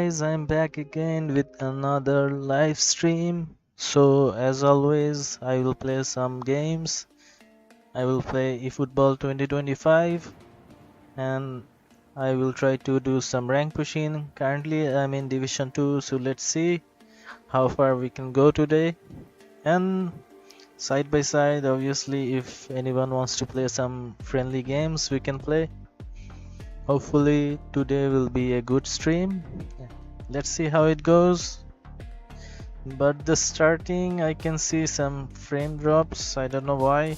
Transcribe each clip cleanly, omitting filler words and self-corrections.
guys, I'm back again with another live stream. So as always, I will play some games. I will play eFootball 2025 and I will try to do some rank pushing. Currently I'm in Division 2, so let's see how far we can go today. And side by side, obviously, if anyone wants to play some friendly games, we can play. Hopefully today will be a good stream. Let's see how it goes. But the starting, I can see some frame drops. I don't know why.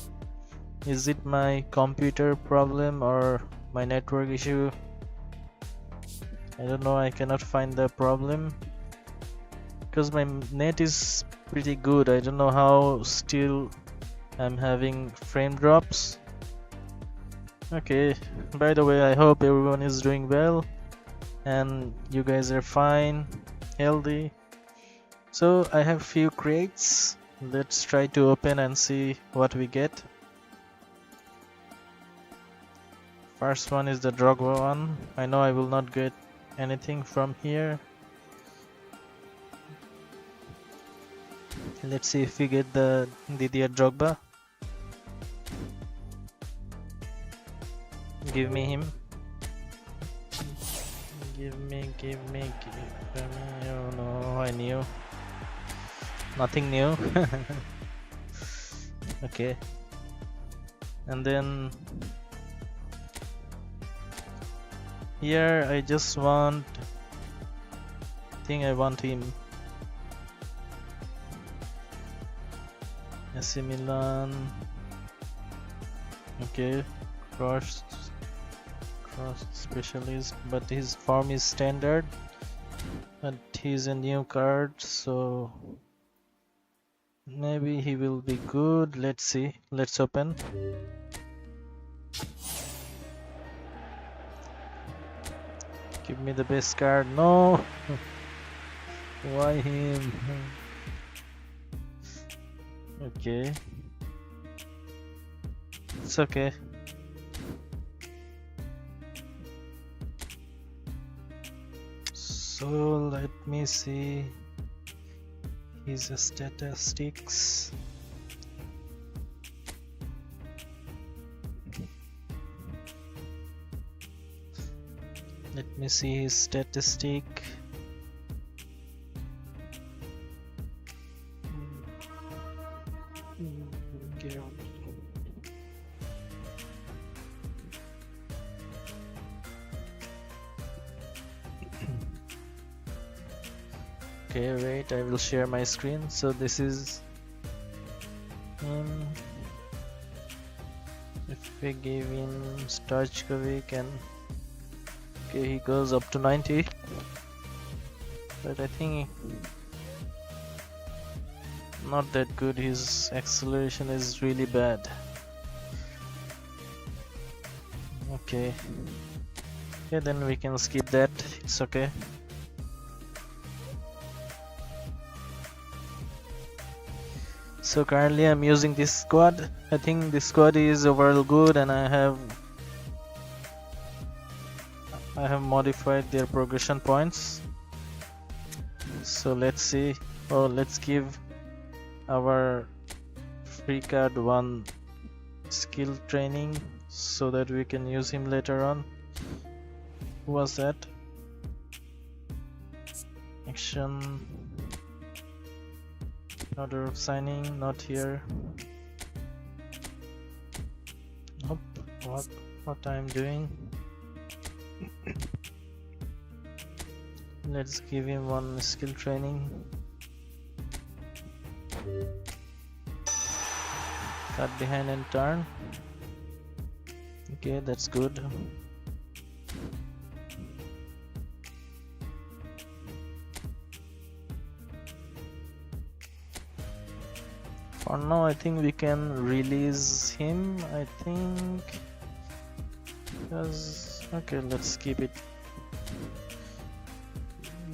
Is it my computer problem or my network issue? I don't know, I cannot find the problem because my net is pretty good. I don't know how still I'm having frame drops. Okay, by the way, I hope everyone is doing well and you guys are fine, healthy. So I have few crates. Let's try to open and see what we get. First one is the Drogba one. I know I will not get anything from here. Let's see if we get the Didier Drogba. Give me him. Give me. Oh no, I knew. Nothing new. Okay. And then here I just want, I want him. AC Milan. Okay, cross specialist, but his form is standard. But he's a new card, so maybe he will be good. Let's see. Let's open. Give me the best card. No. Why him? Okay. It's okay. So let me see his statistics. Let me see his statistic. Okay, wait, I will share my screen. So this is him. If we give him Stojkovic and okay, he goes up to 90, but I think not that good. His acceleration is really bad. Okay, then we can skip that. It's okay. So currently I'm using this squad. I think this squad is overall good, and I have modified their progression points. So let's see. Oh, let's give our free card one skill training so that we can use him later on. Who was that? Action. Order of signing, not here. Nope. What I'm doing. Let's give him one skill training. Cut behind and turn. Okay, that's good. For now, I think we can release him. I think because okay, let's keep it.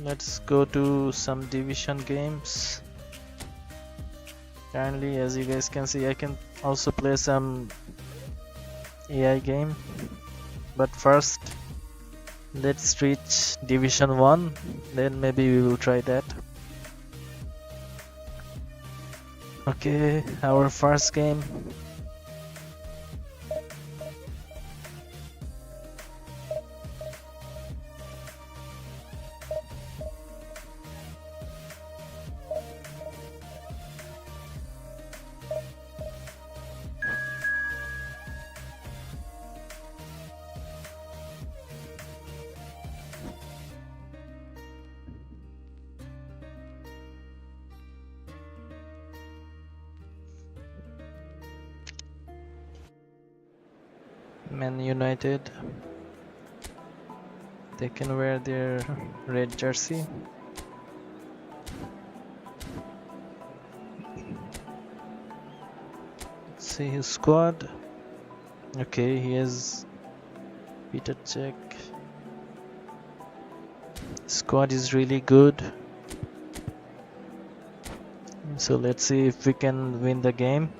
Let's go to some division games. Currently, as you guys can see, I can also play some AI game. But first, Let's reach Division 1, then maybe we will try that. Okay, our first game. Man United. They can wear their red jersey. Let's see his squad. Okay, he has Peter Cech. Squad is really good. So let's see if we can win the game.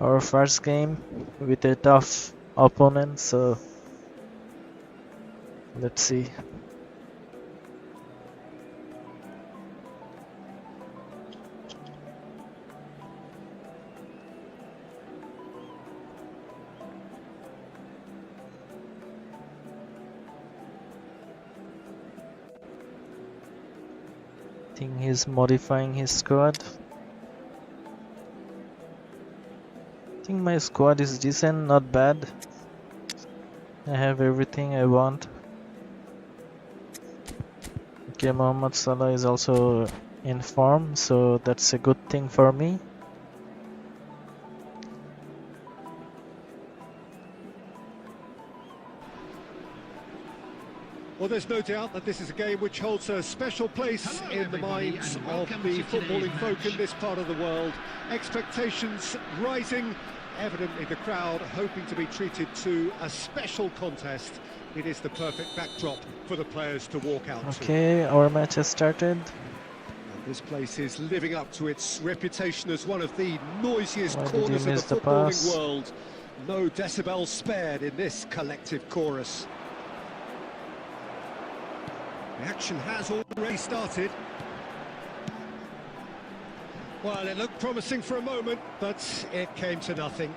Our first game with a tough opponent, so let's see. I think he's modifying his squad. I think my squad is decent, not bad. I have everything I want. Okay, Mohamed Salah is also in form, so that's a good thing for me. Well, there's no doubt that this is a game which holds a special place in the minds of the footballing folk in this part of the world. Expectations rising, evidently the crowd hoping to be treated to a special contest. It is the perfect backdrop for the players to walk out to. Okay, our match has started. And this place is living up to its reputation as one of the noisiest Why did corners you of miss the the footballing pass? world. No decibels spared in this collective chorus. The action has already started. Well, it looked promising for a moment, but it came to nothing.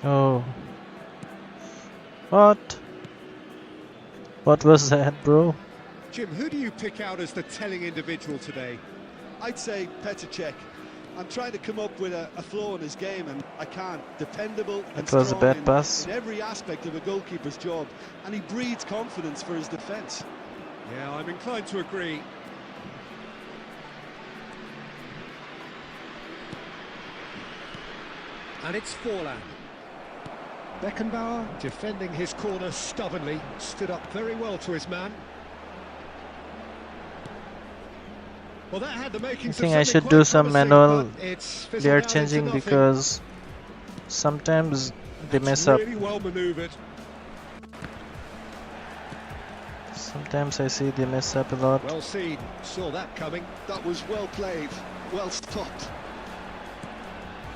Oh. What? What was that, bro? Jim, who do you pick out as the telling individual today? I'd say Petr Cech. I'm trying to come up with a flaw in his game and I can't. Dependable and It was a strong bad pass. in every aspect of a goalkeeper's job, and he breeds confidence for his defence. Yeah, I'm inclined to agree. And it's Forlan. Beckenbauer defending his corner stubbornly, stood up very well to his man. Well, that had the I makings think of I something should quite do some promising, manual. but it's fizzled They are out into changing nothing. because sometimes they That's mess up. really well manoeuvred. Sometimes I see they mess up a lot. Well seen, saw that coming. That was well played, well stopped.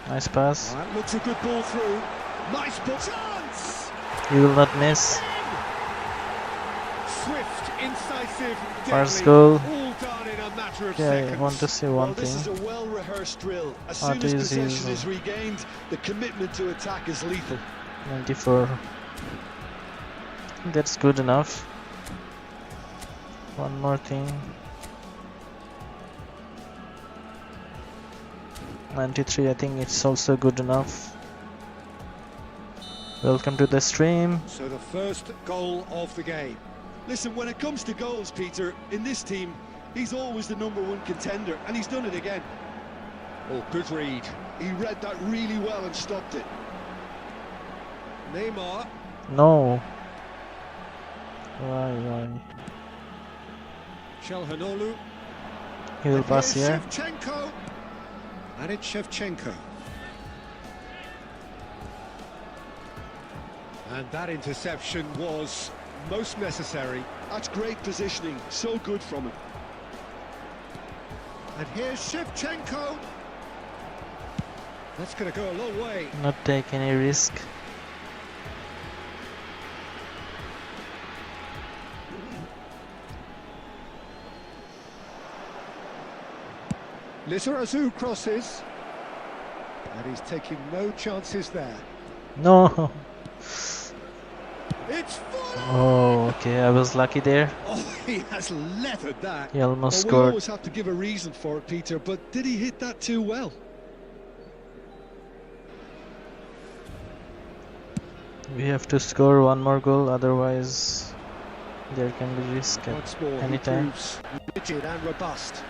Nice pass. That looks a good ball through. Nice ball. Chance! You will not miss. Swift, incisive, First deadly, goal. all done in a matter of Okay, I seconds. want to say Well, one this is thing. a well-rehearsed drill. As What soon as is his- possession is regained, the commitment to attack is lethal. 94. That's good enough. One more thing. 93, I think it's also good enough. Welcome to the stream. So the first goal of the game. Listen, when it comes to goals, Peter, in this team, he's always the #1 contender, and he's done it again. Oh, good read. He read that really well and stopped it. Neymar. No. Why? Chelhanoglu. He will And pass here's here. Shevchenko. And it's Shevchenko. And that interception was most necessary. That's great positioning, so good from him. And here's Shevchenko. That's going to go a long way. Not take any risk. Lizarazu crosses. And he's taking no chances there. No. It's full. Oh, okay. I was lucky there. Oh, he has leathered that. He almost Well, we scored. always have to give a reason for it, Peter, but did he hit that too well? We have to score one more goal, otherwise there can be risk Once at more, he any time. proves rigid and robust.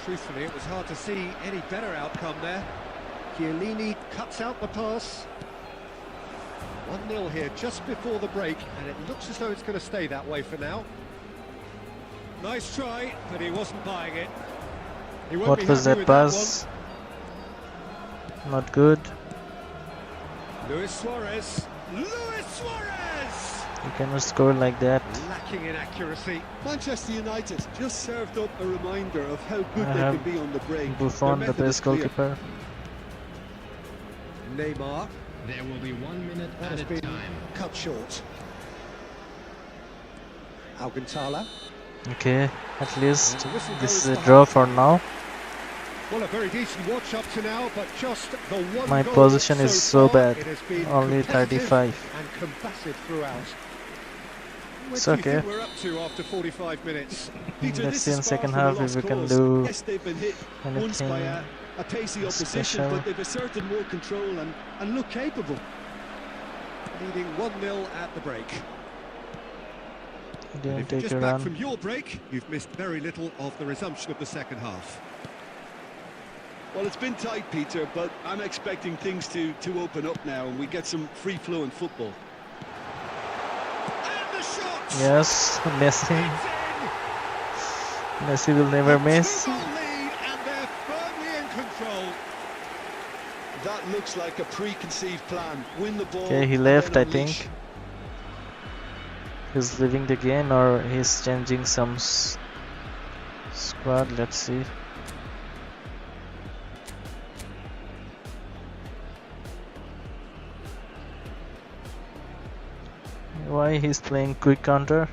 Truthfully, it was hard to see any better outcome there. Chiellini cuts out the pass. 1-0 here just before the break, and it looks as though it's going to stay that way for now. Nice try, but he wasn't buying it. He won't What be was happy that with pass? Not good. Luis Suarez. Luis Suarez! You cannot score like that. Lacking in accuracy. Manchester United just served up a reminder of how good I they have can be on the break. Buffon, Their the method is best clear. goalkeeper. Neymar There will be 1 minute has at a been time. cut short. Alcantara. Okay, at least And the whistle this is goes a for draw half. for now. Well, a very decent watch up to now, but just the one My goal position is so far. bad. It has been Only competitive 35. and combative throughout. It's What do you okay. think we're up to after 45 minutes? Peter, Let's this see is in far second from a half if lost we can cause. do Yes, they've been hit once by anything a pacey opposition, special. but they've asserted more control and look capable. Leading 1-0 at the break. He And didn't if you're take just a back run. from your break, you've missed very little of the resumption of the second half. Well, it's been tight, Peter, but I'm expecting things to open up now and we get some free-flowing football. And the shot! Yes, Messi. It's in! Messi will never A miss. two-goal lead, and they're firmly in control. That looks like a preconceived plan. Win the ball. Okay, he and left, then I unleash. think. He's leaving the game or he's changing some squad. Let's see. Why he's playing quick counter?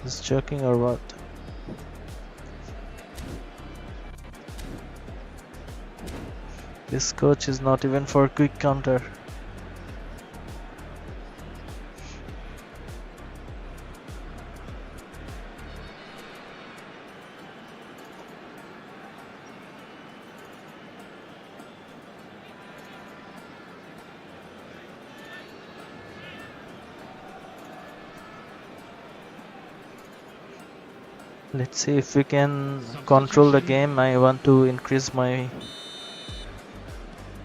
He's joking or what? This coach is not even for quick counter. Let's see if we can control the game. I want to increase my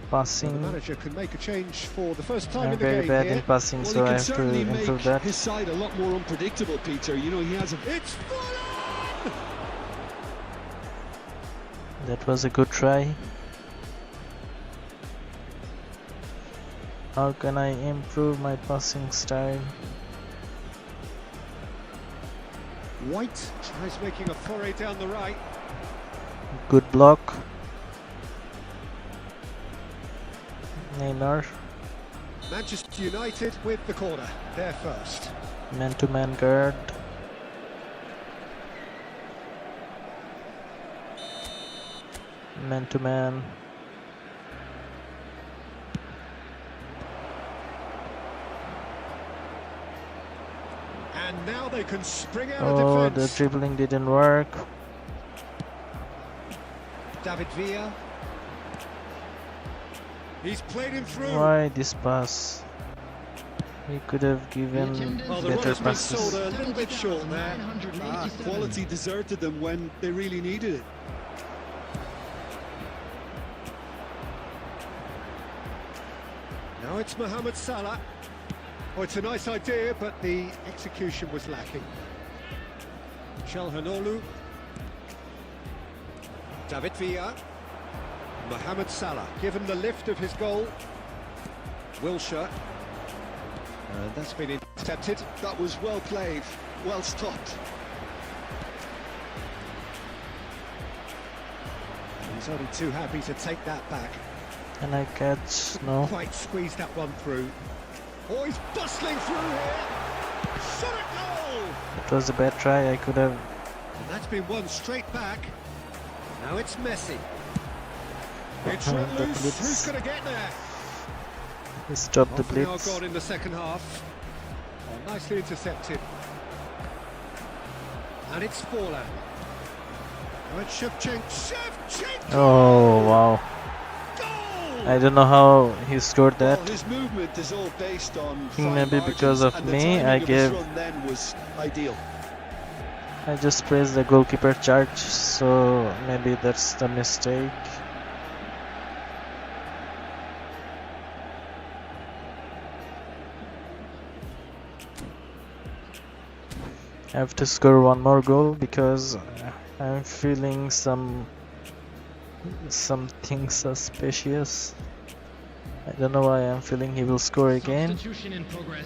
The passing. manager can make a change for the first time I'm in the very game bad here. in passing, Well, so he I can have to certainly make improve that. his side a lot more unpredictable, Peter. You know, he has a... It's full on! That was a good try. How can I improve my passing style? White tries making a foray down the right. Good block. Neymar, Manchester United with the corner. They're first. man-to-man guard. Man-to-man. And now they can spring out Oh, of the defence. dribbling didn't work. David Villa. He's played him through. Why this pass? He could have given Well, the better runner's been sold passes. a little bit short there. quality deserted them when they really needed it. Now it's Mohamed Salah. Oh, it's a nice idea, but the execution was lacking. Çalhanoğlu. David Villa. Mohamed Salah, given the lift of his goal. Wilshere. That's been intercepted. That was well played, well stopped. He's only too happy to take that back. Can I catch? No. Quite squeezed that one through. Oh, he's bustling through here. Shot at goal! It was a bad try. I could have And that's been won straight back. Now it's Messi. It's run The loose. blitz. Who's going to get there? He stopped the Half an hour blitz. gone in the second half. Oh, nicely intercepted. And it's Forlan. Now it's Shevchenko. Oh wow! Goal! I don't know how he scored that. Well, his movement is all based on I think fine maybe because margins, of and the me, timing I of his gave. run then was ideal. I just pressed the goalkeeper charge, so maybe that's the mistake. I have to score one more goal because I'm feeling something suspicious. I don't know why I'm feeling he will score again. Substitution in progress.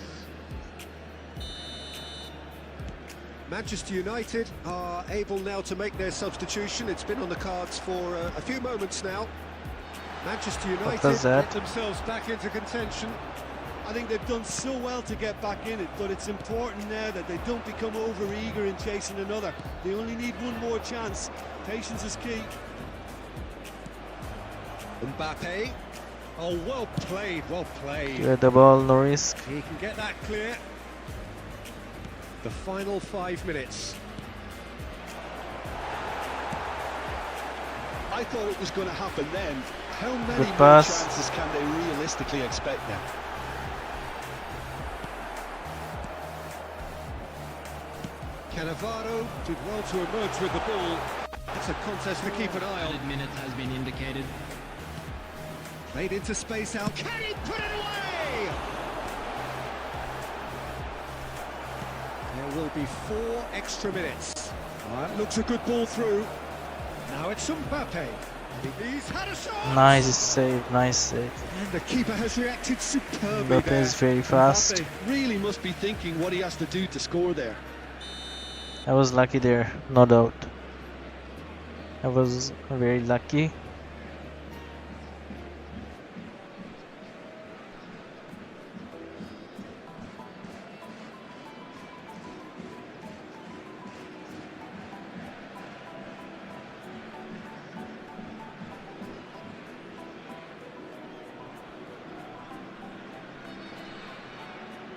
Manchester United are able now to make their substitution. It's been on the cards for a few moments now. Manchester United was that? get themselves back into contention. I think they've done so well to get back in it, but it's important now that they don't become over-eager in chasing another. They only need one more chance. Patience is key. Mbappe. Oh, well played, well played. Clear the ball, no risk. He can get that clear. The final 5 minutes. I thought it was going to happen then. How many Good more pass. chances can they realistically expect now? Cannavaro did well to emerge with the ball. It's a contest to keep an eye on. Added minutes has been indicated. Played into space out. Can he put it away? There will be 4 extra minutes. That looks a good ball through. Now it's Mbappe. He's had a shot. Nice save, nice save. And the keeper has reacted superbly Mbappe there. is very fast. Mbappe really must be thinking what he has to do to score there. I was lucky there, no doubt. I was very lucky.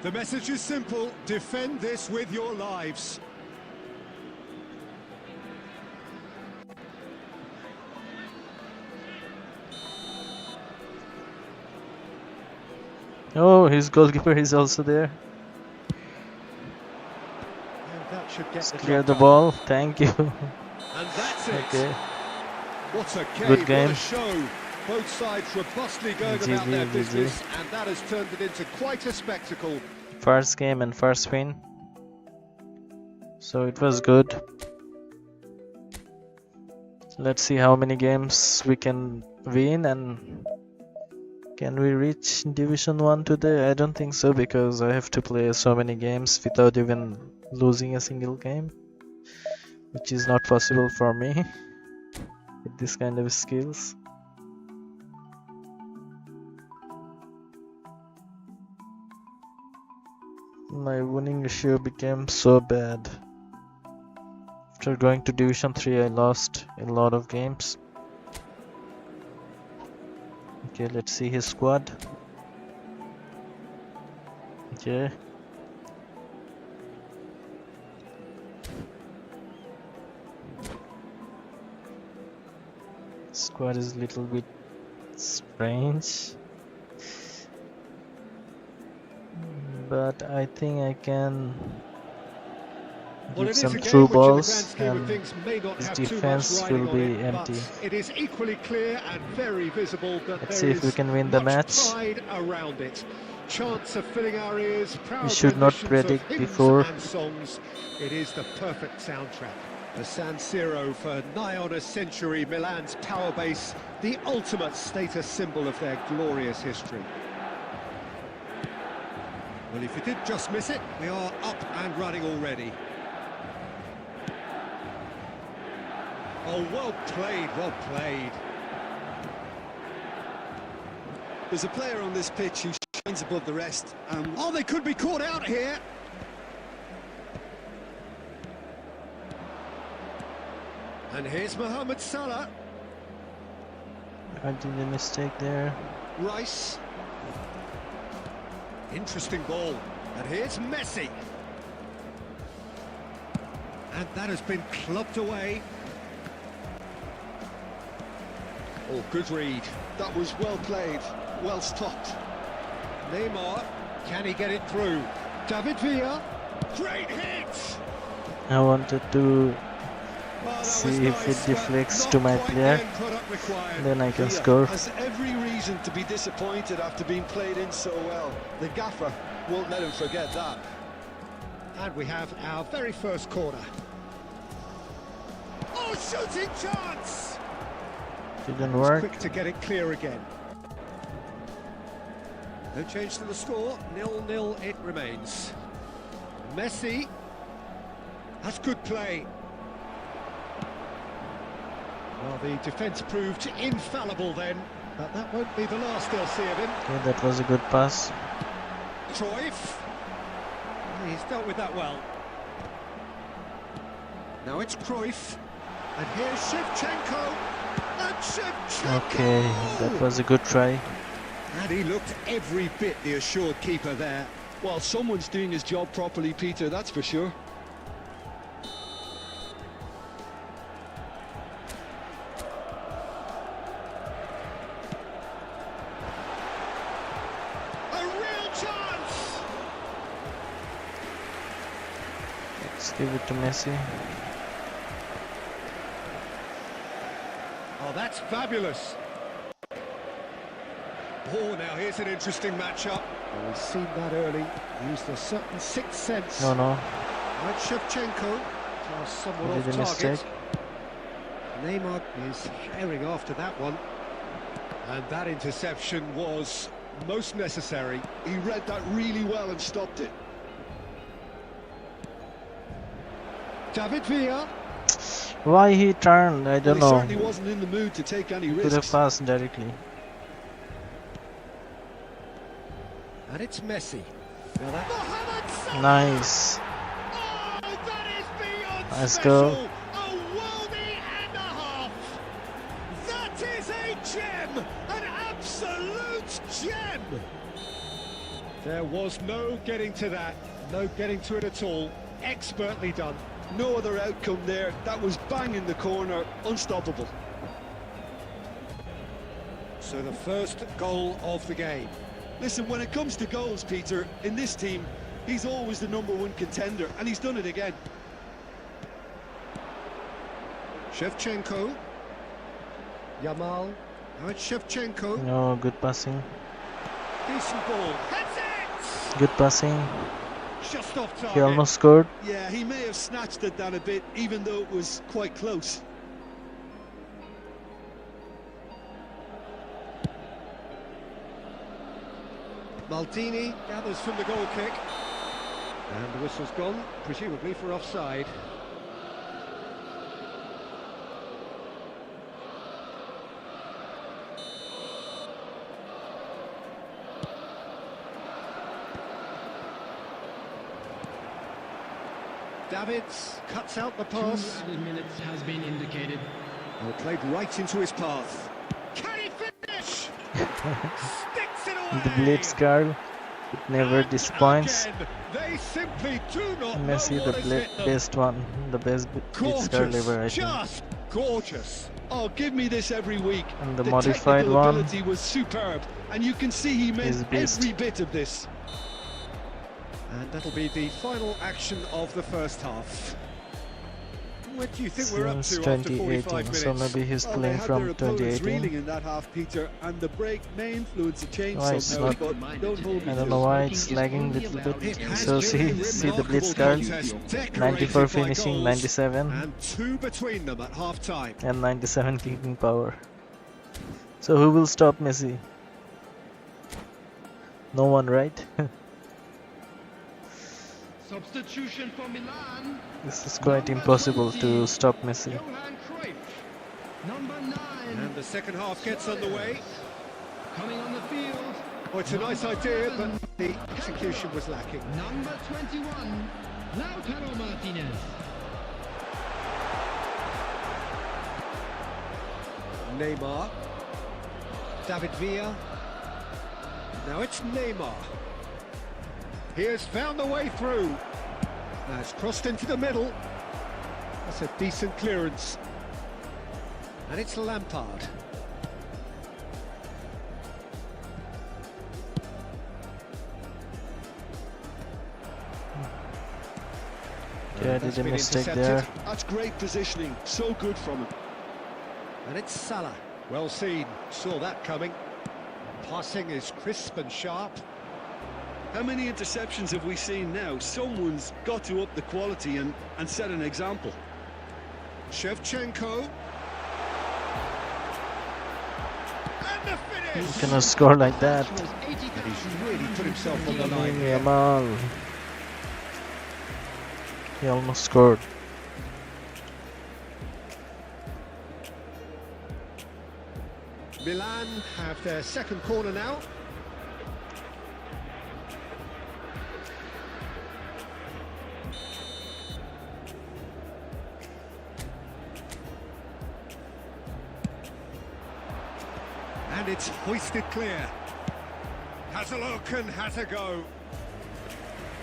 The message is simple: defend this with your lives. Oh, his goalkeeper is also there. And that should get the Clear job the done. ball, thank you. And that's it. Okay. What a game, Good game. what a show. Both sides robustly going about GG, their GG. business, and that has turned it into quite a spectacle. First game and first win. So it was good. Let's see how many games we can win, and can we reach Division 1 today? I don't think so, because I have to play so many games without even losing a single game, which is not possible for me with this kind of skills. My winning ratio became so bad. After going to Division 3, I lost a lot of games. Okay, let's see his squad. Okay. Squad is a little bit strange, but I think I can Well, give it is some a game through which in the grand balls, scheme of and things may not his have too much defense riding will on be it, empty. but it is equally clear and very visible that Let's there see if we is can win the much match. pride around it. Chants are filling our ears, proud should not renditions predict of hymns before. and songs. It is the perfect soundtrack. The San Siro, for nigh on a century, Milan's power base, the ultimate status symbol of their glorious history. Well, if you did just miss it, we are up and running already. Oh, well played, well played. There's a player on this pitch who shines above the rest, and Oh, they could be caught out here. And here's Mohamed Salah. I did a mistake there. Rice. Interesting ball. And here's Messi. And that has been clubbed away. Oh, good read. That was well played, well stopped. Neymar. Can he get it through? David Villa. Great hit! I wanted to Well, that see was if nice, it deflects but to not my quite the player. end product required. Then I can Villa score. has every reason to be disappointed after being played in so well. The gaffer won't let him forget that. And we have our very first corner. Oh, shooting chance! Didn't Was work. quick to get it clear again. No change to the score, 0-0 it remains. Messi. That's good play. Well, the defence proved infallible then, but that won't be the last they'll see of him. Okay, that was a good pass. Cruyff. He's dealt with that well. Now it's Cruyff. And here's Shevchenko. And Shevchenko! Okay, that was a good try. And he looked every bit the assured keeper there. Well, someone's doing his job properly, Peter, that's for sure. A real chance! Let's give it to Messi. Oh, that's fabulous. Oh, now here's an interesting matchup. Well, we've seen that early. Used a certain sixth sense. No, no. Right, Shevchenko. Someone He off did a target. mistake. Neymar is herring after that one. And that interception was most necessary. He read that really well and stopped it. David Villa. Why he turned? I don't Well, he know. certainly wasn't in the mood to take any Could have risks. passed directly. And it's Messi. Now that... Mohamed Salah! Nice. Oh, that is beyond Let's special. go. A worldie and a half. That is a gem, an absolute gem. There was no getting to that, no getting to it at all. Expertly done. No other outcome there. That was bang in the corner, unstoppable. So the first goal of the game. Listen, when it comes to goals, Peter, in this team, he's always the #1 contender, and he's done it again. Shevchenko. Yamal. Now it's Shevchenko. No, good passing. Decent ball. That's it! Good passing. Just off target. He almost scored. Yeah, he may have snatched it down a bit, even though it was quite close. Maldini gathers from the goal kick. And the whistle's gone, presumably for offside. Davids cuts out the 2 pass. added minutes has been indicated. Well, played right into his path. Can he finish? Sticks it away. The blitz card. It never And disappoints. again, they simply do not Messi, know the what has hit them. best one. The best blitz card Gorgeous, ever, I think. just gorgeous. Oh, give me this every week. And the modified technical one ability was superb, and you can see he is meant beast. every bit of this. And that'll be the final action of the first half. What do you think we're up Since to after 45 2018, minutes? so maybe he's Well, they playing had from their opponents reeling 2018. in that half, Peter, and the break may influence the change Why it's somehow, not- but don't hold me I to don't it. know why it's lagging a little It bit. has So been a see the remarkable blitz card. contest, decorated 94 by finishing, goals, 97, and 2 between them at half-time. and 97 kicking power. So who will stop Messi? No one, right? Substitution for Milan. This is quite impossible to stop Messi. Johan Cruyff. Number 9. And the second half gets underway. Coming on the field. Oh, it's a nice idea, but the execution was lacking. Number 21. Lautaro Martinez. Neymar. David Villa. Now it's Neymar. He has found the way through. Now it's crossed into the middle. That's a decent clearance. And it's Lampard. Yeah, did a mistake there. That's great positioning, so good from him. And it's Salah. Well seen, saw that coming. Passing is crisp and sharp. How many interceptions have we seen now? Someone's got to up the quality and set an example. Shevchenko. And the finish! You cannot score like that. And he's really put himself on the line Lamine here. Yamal. He almost scored. Milan have their second corner now. And it's hoisted clear. Has a look and has a go.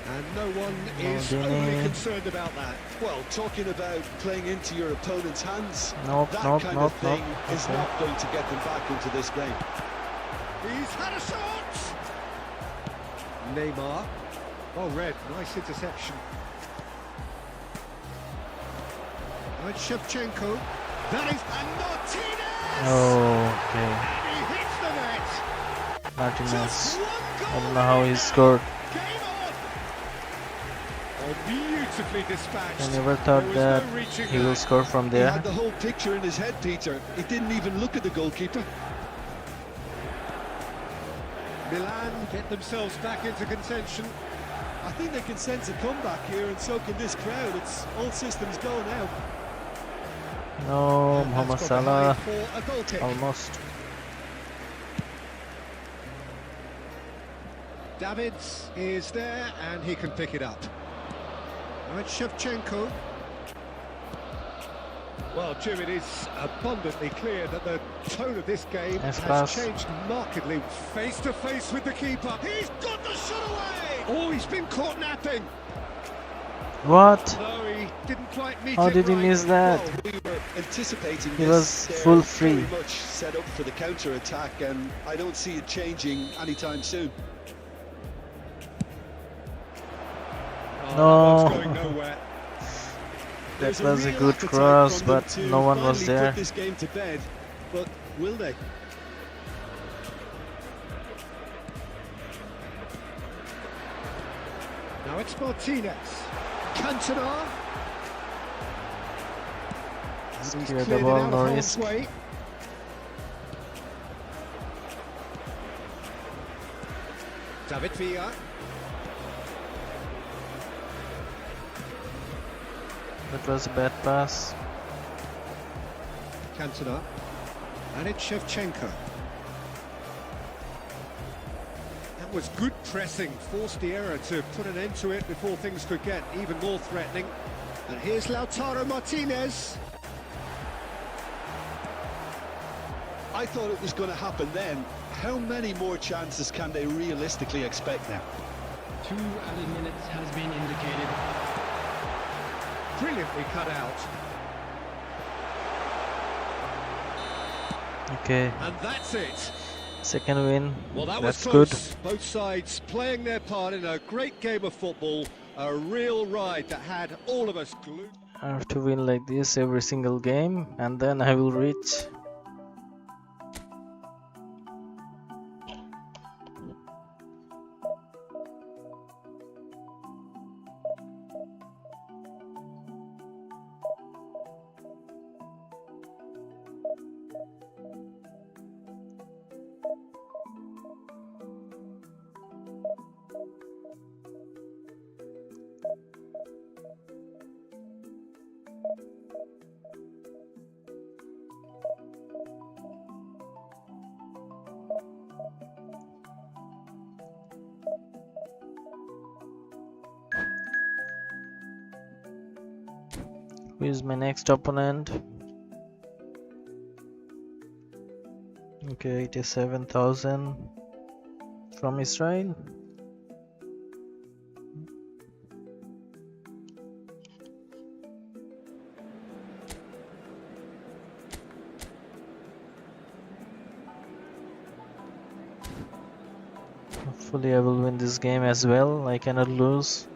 And no one is Maldini. overly concerned about that. Well, talking about playing into your opponent's hands, Nope, that nope, kind nope, of thing nope. is Okay. not going to get them back into this game. He's had a shot! Neymar. Oh, red, nice interception. And Shevchenko. That is, and Martinez! Oh, okay. He hits the net! Martinez. Just one I goal! don't know how he scored. Game on! Oh, beautifully dispatched. I never There thought was that no reaching he will that. score from He had there. the whole picture in his head, Peter. He didn't even look at the goalkeeper. Milan get themselves back into contention. I think they can sense a comeback here, and so can this crowd. It's all systems go now. No, And Mohamed that's gone behind Salah. for a goal kick. Almost. Davids is there and he can pick it up. Now it's Shevchenko. Well, Jim, it is abundantly clear that the tone of this game Nice has pass. changed markedly. Face to face with the keeper. He's got the shot away! Oh, he's been caught napping. What? No, he didn't quite meet How it did he right. miss that? Well, we were anticipating He this. was They're full free. very much set up for the counter-attack, and I don't see it changing anytime soon. Oh, No. that one's going nowhere. There's That was a real good appetite cross, from them but to no one was finally there. put this game to bed, but will they? Now it's Martinez. Cantona. And he's Clear the cleared it ball, out no of harm's risk. way. David Villa. That was a bad pass. Cantona. And it's Shevchenko. That was good pressing, forced the error to put an end to it before things could get even more threatening. And here's Lautaro Martinez. I thought it was going to happen then. How many more chances can they realistically expect now? 2 added minutes has been indicated. Brilliantly cut out. Okay, And that's it. second win. Well, that That's was good. close. Both sides playing their part in a great game of football. A real ride that had all of us glued. I have to win like this every single game, and then I will reach. Who is my next opponent? Okay, 87,000 from Israel. Hopefully I will win this game as well. I cannot lose.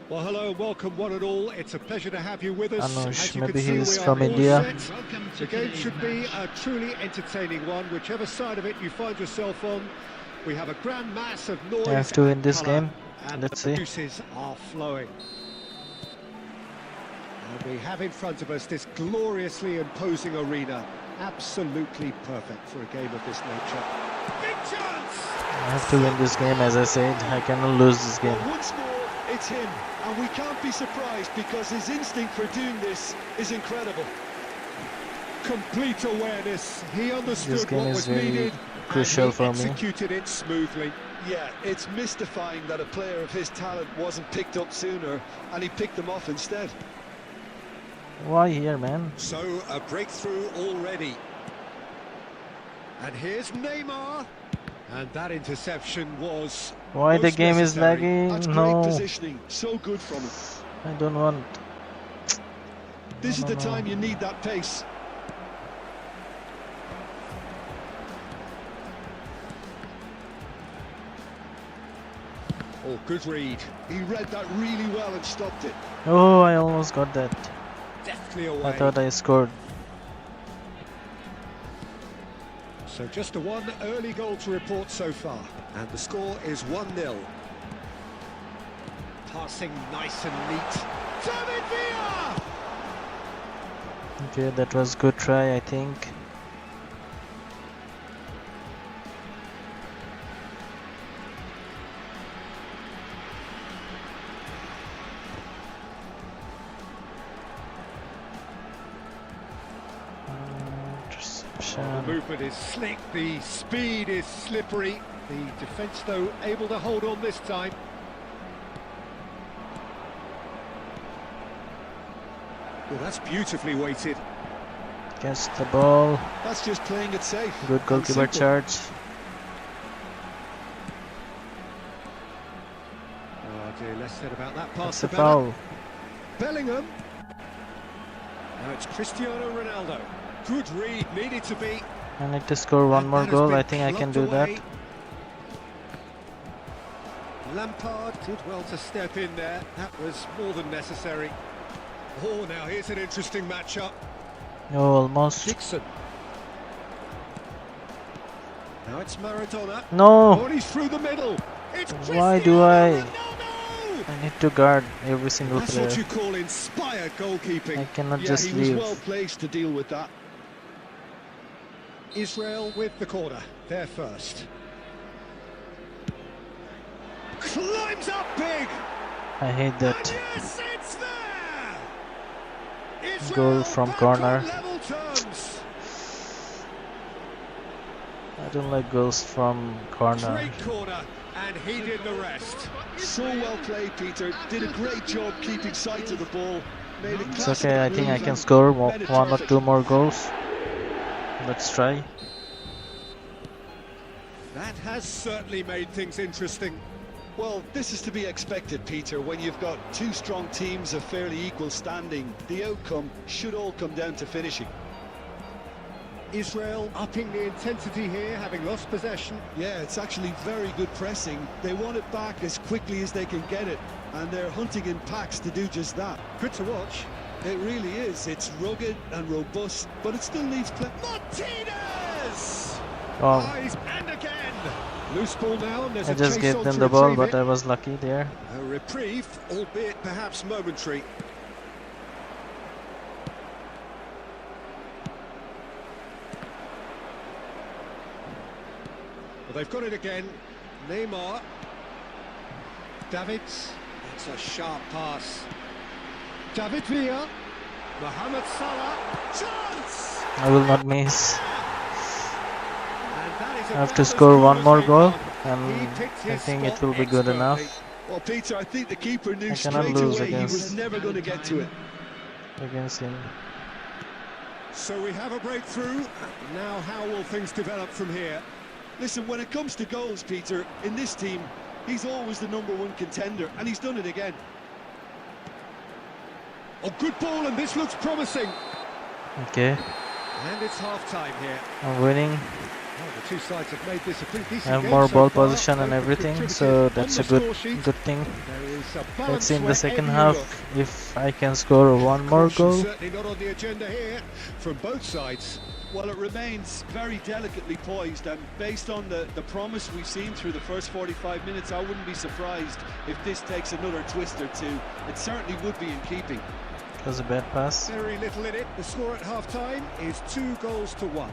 Well, hello and welcome one and all. It's a pleasure to have you with us. Anush, As you maybe can see, he's we are from all India. set. The game should be a truly entertaining one, whichever side of it you find yourself on. We have a grand mass of noise I have to win and this colour, game. and Let's the see. juices are flowing. And we have in front of us this gloriously imposing arena. Absolutely perfect for a game of this nature. Big chance! I have to win this game, as I said. I cannot lose this game. Well, once more, it's him, and we can't be surprised because his instinct for doing this is incredible. Complete awareness. He This understood game what is was very needed crucial and he for me. executed it smoothly. Yeah, it's mystifying that a player of his talent wasn't picked up sooner, and he picked them off instead. Why here, man? So a breakthrough already. And here's Neymar. And that interception was Why the most game is necessary. lagging? That's great No, positioning, so good from him. I don't want. This is No, the no. time you need that pace. Oh, good read. He read that really well and stopped it. Oh, I almost got that. Deftly away. I thought I scored. So just a one early goal to report so far. And the score is 1-0. Passing nice and neat. David Villa! Okay, that was good try, I think. Interception. The movement is slick, the speed is slippery. The defence, though, able to hold on this time. Well, that's beautifully weighted. Catch the ball. That's just playing it safe. Good and goalkeeper simple. charge. Oh dear, less said about that pass. That's a to Bella. foul. Bellingham. Now it's Cristiano Ronaldo. Good read, needed to be. I need to score one And more that has goal. been I think I can plucked do away. that. Lampard did well to step in there. That was more than necessary. Oh, now here's an interesting matchup. Oh, almost. Dixon. Now it's Maradona. No! Oh, and he's through the middle. It's Why do Cristiano I? Ronaldo! I need to guard every single That's player. what you call inspired goalkeeping. I cannot Yeah, just he was leave. well placed to deal with that. Israel with the corner. They're first. Climbs up big. I hate And that. yes, it's there. Goal Israel from back corner. on level terms. I don't like goals from corner. Great corner, and he did the rest. So well played, Peter. Did a great job keeping sight of the ball. Made a It's classic okay, I think I move can and score made it one or terrific. two more goals. Let's try. That has certainly made things interesting. Well, this is to be expected, Peter. When you've got two strong teams of fairly equal standing, the outcome should all come down to finishing. Israel upping the intensity here, having lost possession. Yeah, it's actually very good pressing. They want it back as quickly as they can get it, and they're hunting in packs to do just that. Good to watch. It really is. It's rugged and robust, but it still needs play. Martinez! Oh, Eyes and again. Loose ball now, and there's I a just chase gave on them to the ball, retrieve but it. I was lucky there. A reprieve, albeit perhaps momentary. Well, they've got it again. Neymar. Davids. That's a sharp pass. David Villa, Mohamed Salah, chance! I will not miss. And that is I have about to as score good one as more they've goal, come. He and picked I his think it spot will be good expertly. enough Well, Peter, I think the keeper knew I cannot straight lose away he was against- never going to get to it. against him. So we have a breakthrough. Now how will things develop from here? Listen, when it comes to goals, Peter, in this team, he's always the #1 contender, and he's done it again. Oh, good ball, and this looks promising. Okay, And it's half-time here. I'm winning. Well, the two sides have made this a pretty decent I have game more so ball far. position and Both have everything, contributed so on that's the a good score sheet. thing. There is a Let's balance see in the second wherever you half look. if I can score one more Caution goal. certainly not on the agenda here from both sides. Well, it remains very delicately poised, and based on the promise we've seen through the first 45 minutes, I wouldn't be surprised if this takes another twist or two. It certainly would be in keeping. It was a bad pass. Very little in it. The score at half-time is 2-1.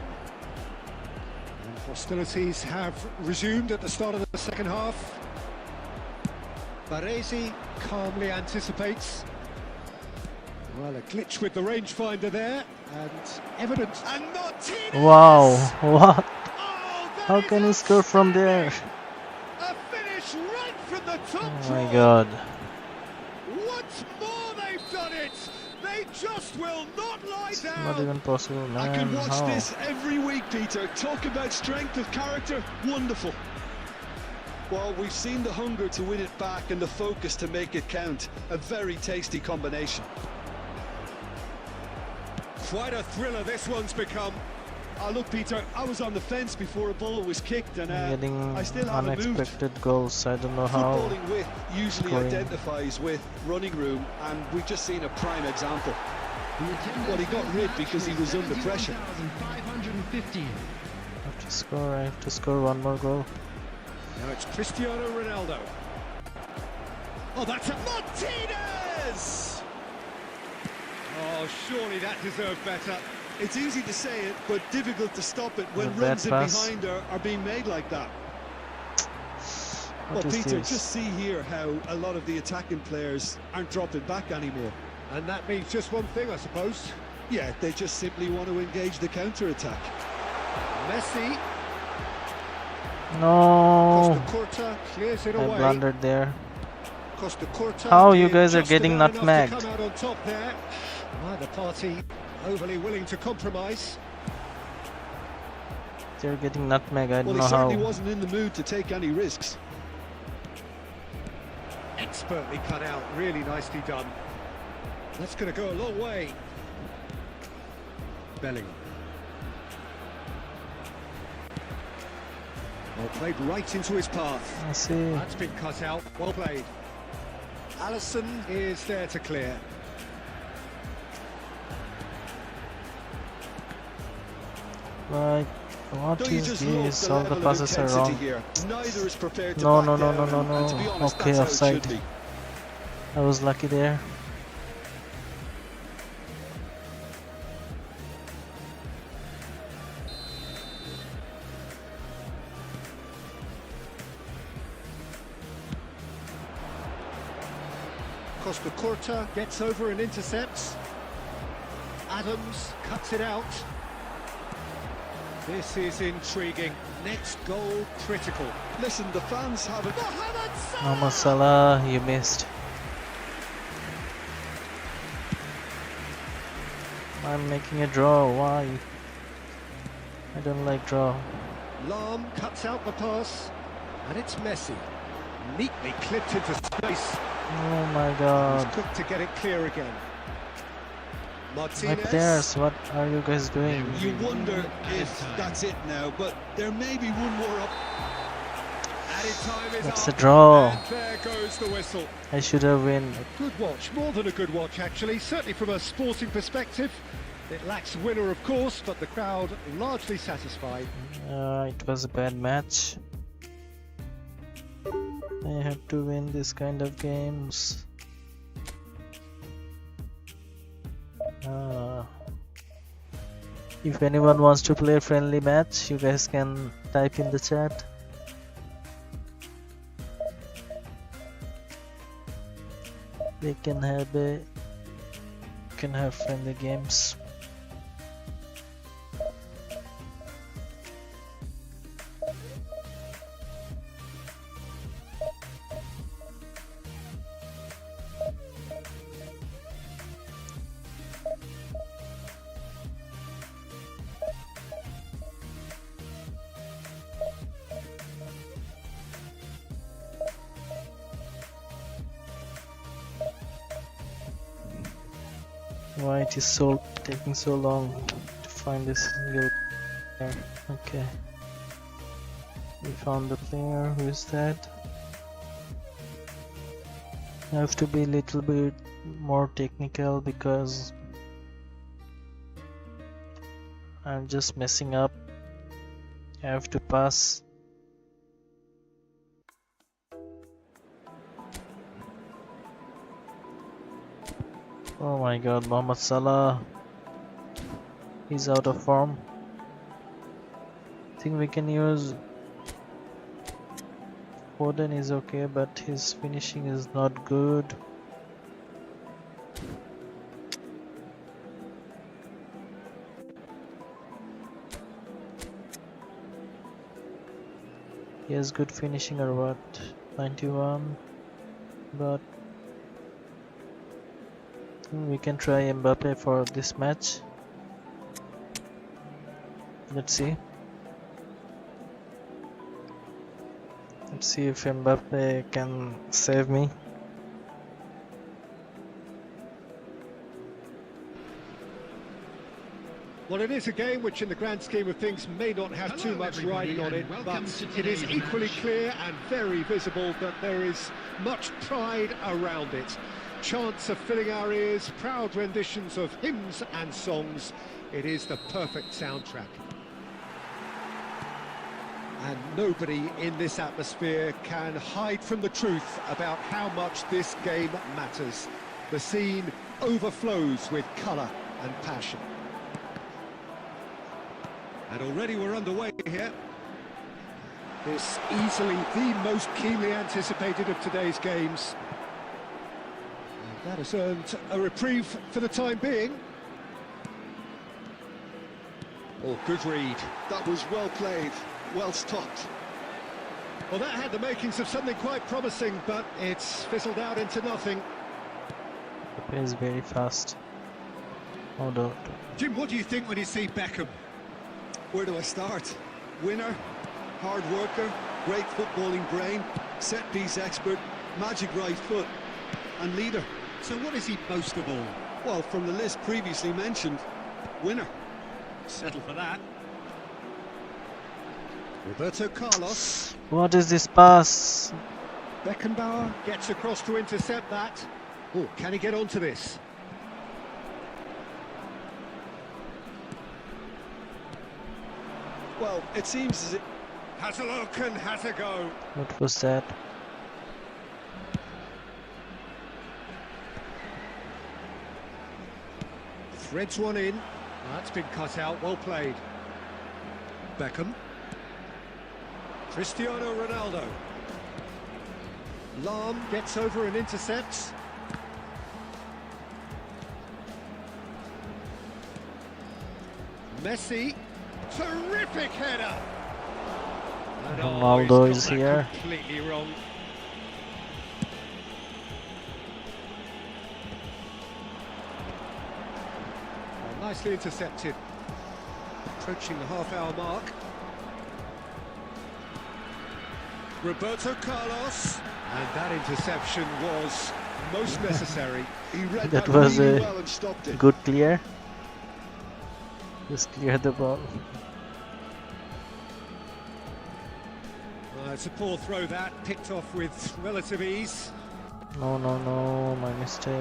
And hostilities have resumed at the start of the second half. Baresi calmly anticipates. Well, a glitch with the rangefinder there, and evident. And Martinez! Wow, what? Oh, that How is can he score from there? a finish right from the top Oh my drawer. god. Once more they've done it. They just will not lie down. Not even possible, man. I can watch How? this every week, Peter. Talk about strength of character, wonderful. Well, we've seen the hunger to win it back and the focus to make it count. A very tasty combination. Quite a thriller this one's become. Look, Peter, I was on the fence before a ball was kicked, and Getting I still haven't moved. unexpected goals. I don't know how. Footballing width usually scoring. identifies with running room, and we've just seen a prime example. Well, he got rid because he was under pressure. 71,550. I have to score one more goal. Now it's Cristiano Ronaldo. Oh, that's a Martinez! Oh, surely that deserved better. It's easy to say it, but difficult to stop it when A bad runs in pass. behind are being made like that. What Well, is Peter, this? just see here how a lot of the attacking players aren't dropping back anymore. And that means just one thing, I suppose. Yeah, they just simply want to engage the counter-attack. Messi, No, Costa Curta clears it I away. blundered there. Costa Curta. How you did guys are just getting about enough to nutmegged? come out on top there. Neither party overly willing to compromise. They're getting nutmeg. I Well, don't he know certainly how. wasn't in the mood to take any risks. Expertly cut out, really nicely done. That's going to go a long way. Bellingham. Well, played right into his path. I see. That's been cut out. Well played. Allison is there to clear. Like, what Don't you is just love this? the All the level of passes are intensity wrong. here? Neither is prepared to No, back no, no, down, no, no, and to be no. honest, Okay, that's how it should offside. be. I was lucky there. Costa Curta gets over and intercepts. Adams cuts it out. This is intriguing. Next goal critical. Listen, the fans haven't... Mohamed Salah, you missed. I'm making a draw. Why? I don't like draw. Lam cuts out the pass. And it's Messi. Neatly clipped into space. Oh my He's god. quick to get it clear again. My Martinez. players, what are you guys doing? You wonder if that's it now, but there may be one more up. Added time is That's up. a draw. And there goes the whistle. I should have win. Good watch, more than a good watch actually, certainly from a sporting perspective. It lacks winner of course, but the crowd largely satisfied. It was a bad match. I have to win this kind of games. If anyone wants to play a friendly match, you guys can type in the chat. We can have a can have friendly games. Why it is taking so long to find this single player? Okay, we found the player. Who is that? I have to be a little bit more technical because I'm just messing up. I have to pass. Oh my god, Mohamed Salah. He's out of form. I think we can use Foden is okay, but his finishing is not good. He has good finishing or what? 91, but we can try Mbappe for this match. Let's see. Let's see if Mbappe can save me. Well, it is a game which in the grand scheme of things may not have too much riding on it, but it is equally clear and very visible that there is much pride around it. Chants of filling our ears, proud renditions of hymns and songs. It is the perfect soundtrack. And nobody in this atmosphere can hide from the truth about how much this game matters. The scene overflows with colour and passion. And already we're underway here. This easily the most keenly anticipated of today's games. And that has earned a reprieve for the time being. Oh, good read. That was well played, well stopped. Well, that had the makings of something quite promising, but it's fizzled out into nothing. The play is very fast. No doubt. Jim, what do you think when you see Beckham? Where do I start? Winner, hard worker, great footballing brain, set-piece expert, magic right foot, and leader. So what is he most of all? Well, from the list previously mentioned, winner. Settle for that. Roberto Carlos. What is this pass? Beckenbauer gets across to intercept that. Oh, can he get onto this? Well, it seems as if... Has a look and has a go. What was that? Threads one in. That's been cut out, well played. Beckham. Cristiano Ronaldo. Lahm gets over and intercepts. Messi. Terrific header. And Ronaldo he's is got that here. completely wrong. Nicely intercepted. Approaching the half-hour mark. Roberto Carlos. And that interception was most necessary. He read That that was really a well and stopped it. good clear. Just clear the ball. It's a poor throw that, picked off with relative ease. No, no, no, my mistake.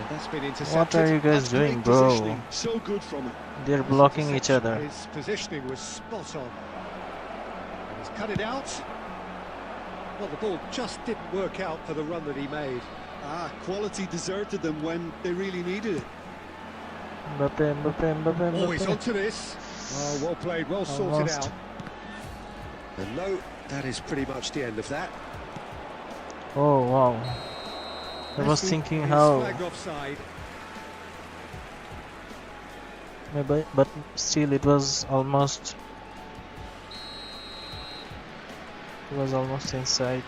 That's been intercepted. What are you guys That's doing, great bro? positioning. So good from him. They're blocking each other. His positioning was spot on. And he's cut it out. Well, the ball just didn't work out for the run that he made. Quality deserted them when they really needed it. Mbappe, Mbappe, Mbappe, Oh, he's Mbappe. onto this. Oh, well played, well sorted Almost. out. And no, that is pretty much the end of that. Oh, wow. I was Messi thinking is how flagged offside. maybe, but still it was almost inside.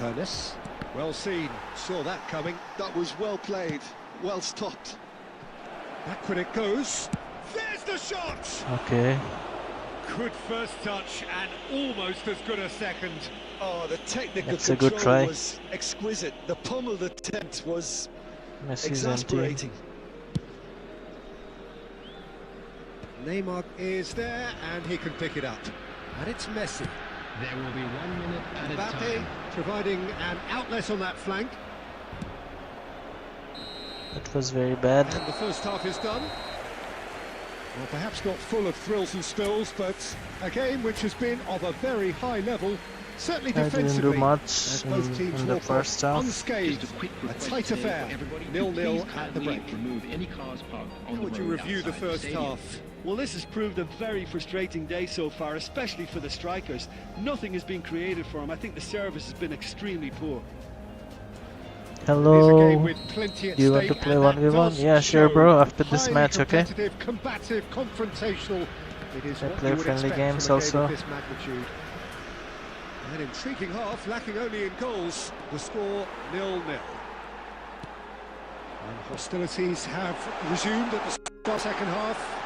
Ernest, well seen, saw that coming. That was well played, well stopped. Back when it goes. There's the shot! Okay. Good first touch and almost as good a second. Oh, the technical That's a control good try. was exquisite. The pummeled attempt was Messi's empty. exasperating. Neymar is there and he can pick it up. And it's Messi. There will be 1 minute added Mbappe time. providing an outlet on that flank. That was very bad. And the first half is done. Well, perhaps not full of thrills and spills, but a game which has been of a very high level, certainly I didn't defensively. do much as both teams in the walk first off half. unscathed. Just a quick A request tight here affair. for everybody. 0-0 Please at the kindly break. remove any cars parked on How the would you road review the outside first stadium. half? Well, this has proved a very frustrating day so far, especially for the strikers. Nothing has been created for them. I think the service has been extremely poor. It is a game Hello. with plenty at Do you want to stake, play and that 1v1? does Yeah, sure, show. bro. After this Highly match, okay? competitive, combative, confrontational. It is I what play you would friendly expect games from a game also. of this magnitude. An intriguing half, lacking only in goals. The score 0-0. And hostilities have resumed at the start of the second half.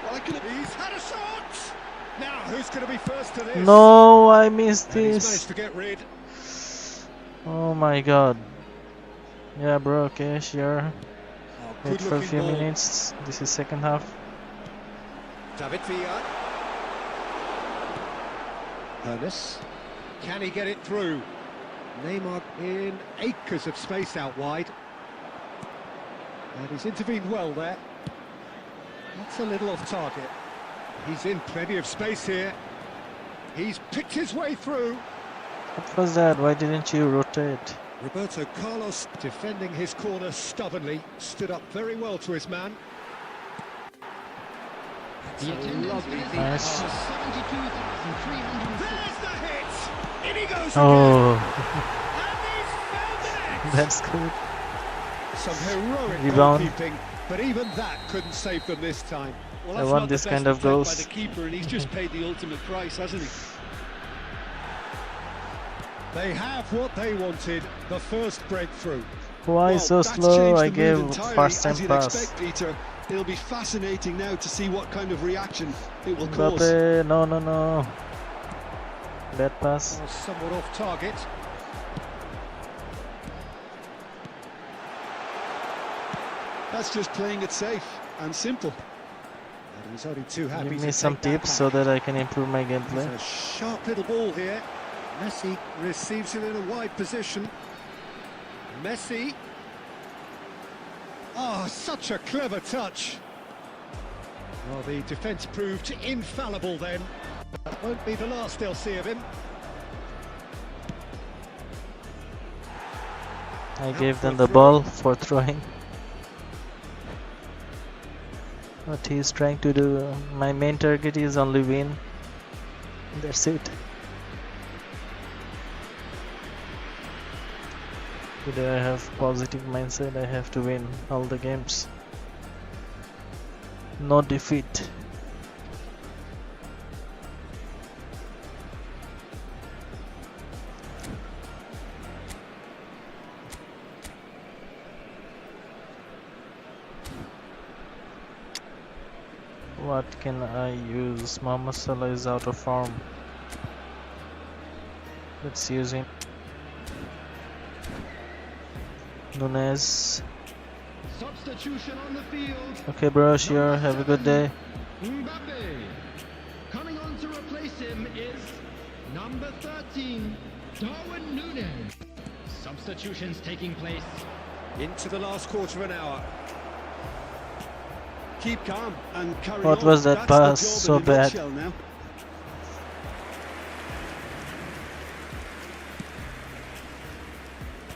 Well, He's had a shot! Now, who's going to be first to this? No, I missed And he's managed this. to get rid. Oh my god. Yeah, bro. Okay, sure. Oh, Wait for a good-looking few ball. minutes. This is second half. David Villa. Ernest. Can he get it through? Neymar in acres of space out wide. And he's intervened well there. That's a little off target. He's in plenty of space here. He's picked his way through. What was that? Why didn't you rotate? Roberto Carlos defending his corner stubbornly. Stood up very well to his man. The attendance Lovely is Nice. 72,306. There's the hit! In he goes Oh, again! And he's found the net! that's good. Some heroic Rebound. goalkeeping, but even that couldn't save them this time. Well, I that's want not this the kind best of attempt goals. by the keeper, and he's just paid the ultimate price, hasn't he? They have what they wanted, the first breakthrough. Why Well, so that's slow? changed I the gave mood entirely, first as time you'd pass. expect, Peter. It'll be fascinating now to see what kind of reaction it will cause. Mbappe, no. Bad pass. Oh, somewhat off target. That's just playing it safe and simple. And he's only too happy Give to me some take that tips so back. that I can improve my gameplay. It's a sharp little ball here. Messi receives it in a wide position. Messi. Oh, such a clever touch. Well, the defence proved infallible then. That won't be the last they'll see of him. I gave them the ball for throwing. What he's trying to do, my main target is only win. That's it. Today I have positive mindset, I have to win all the games. No defeat. What can I use? Mohamed Salah is out of form. Let's use him. Nunes. Substitution on the field. Okay, bro, sure. Have a good day. Mbappe. Coming on to replace him is number 13, Darwin Nunes. Substitutions taking place. Into the last quarter of an hour. Keep calm and carry What on. was that That's the pass? job So in a bad. nutshell now.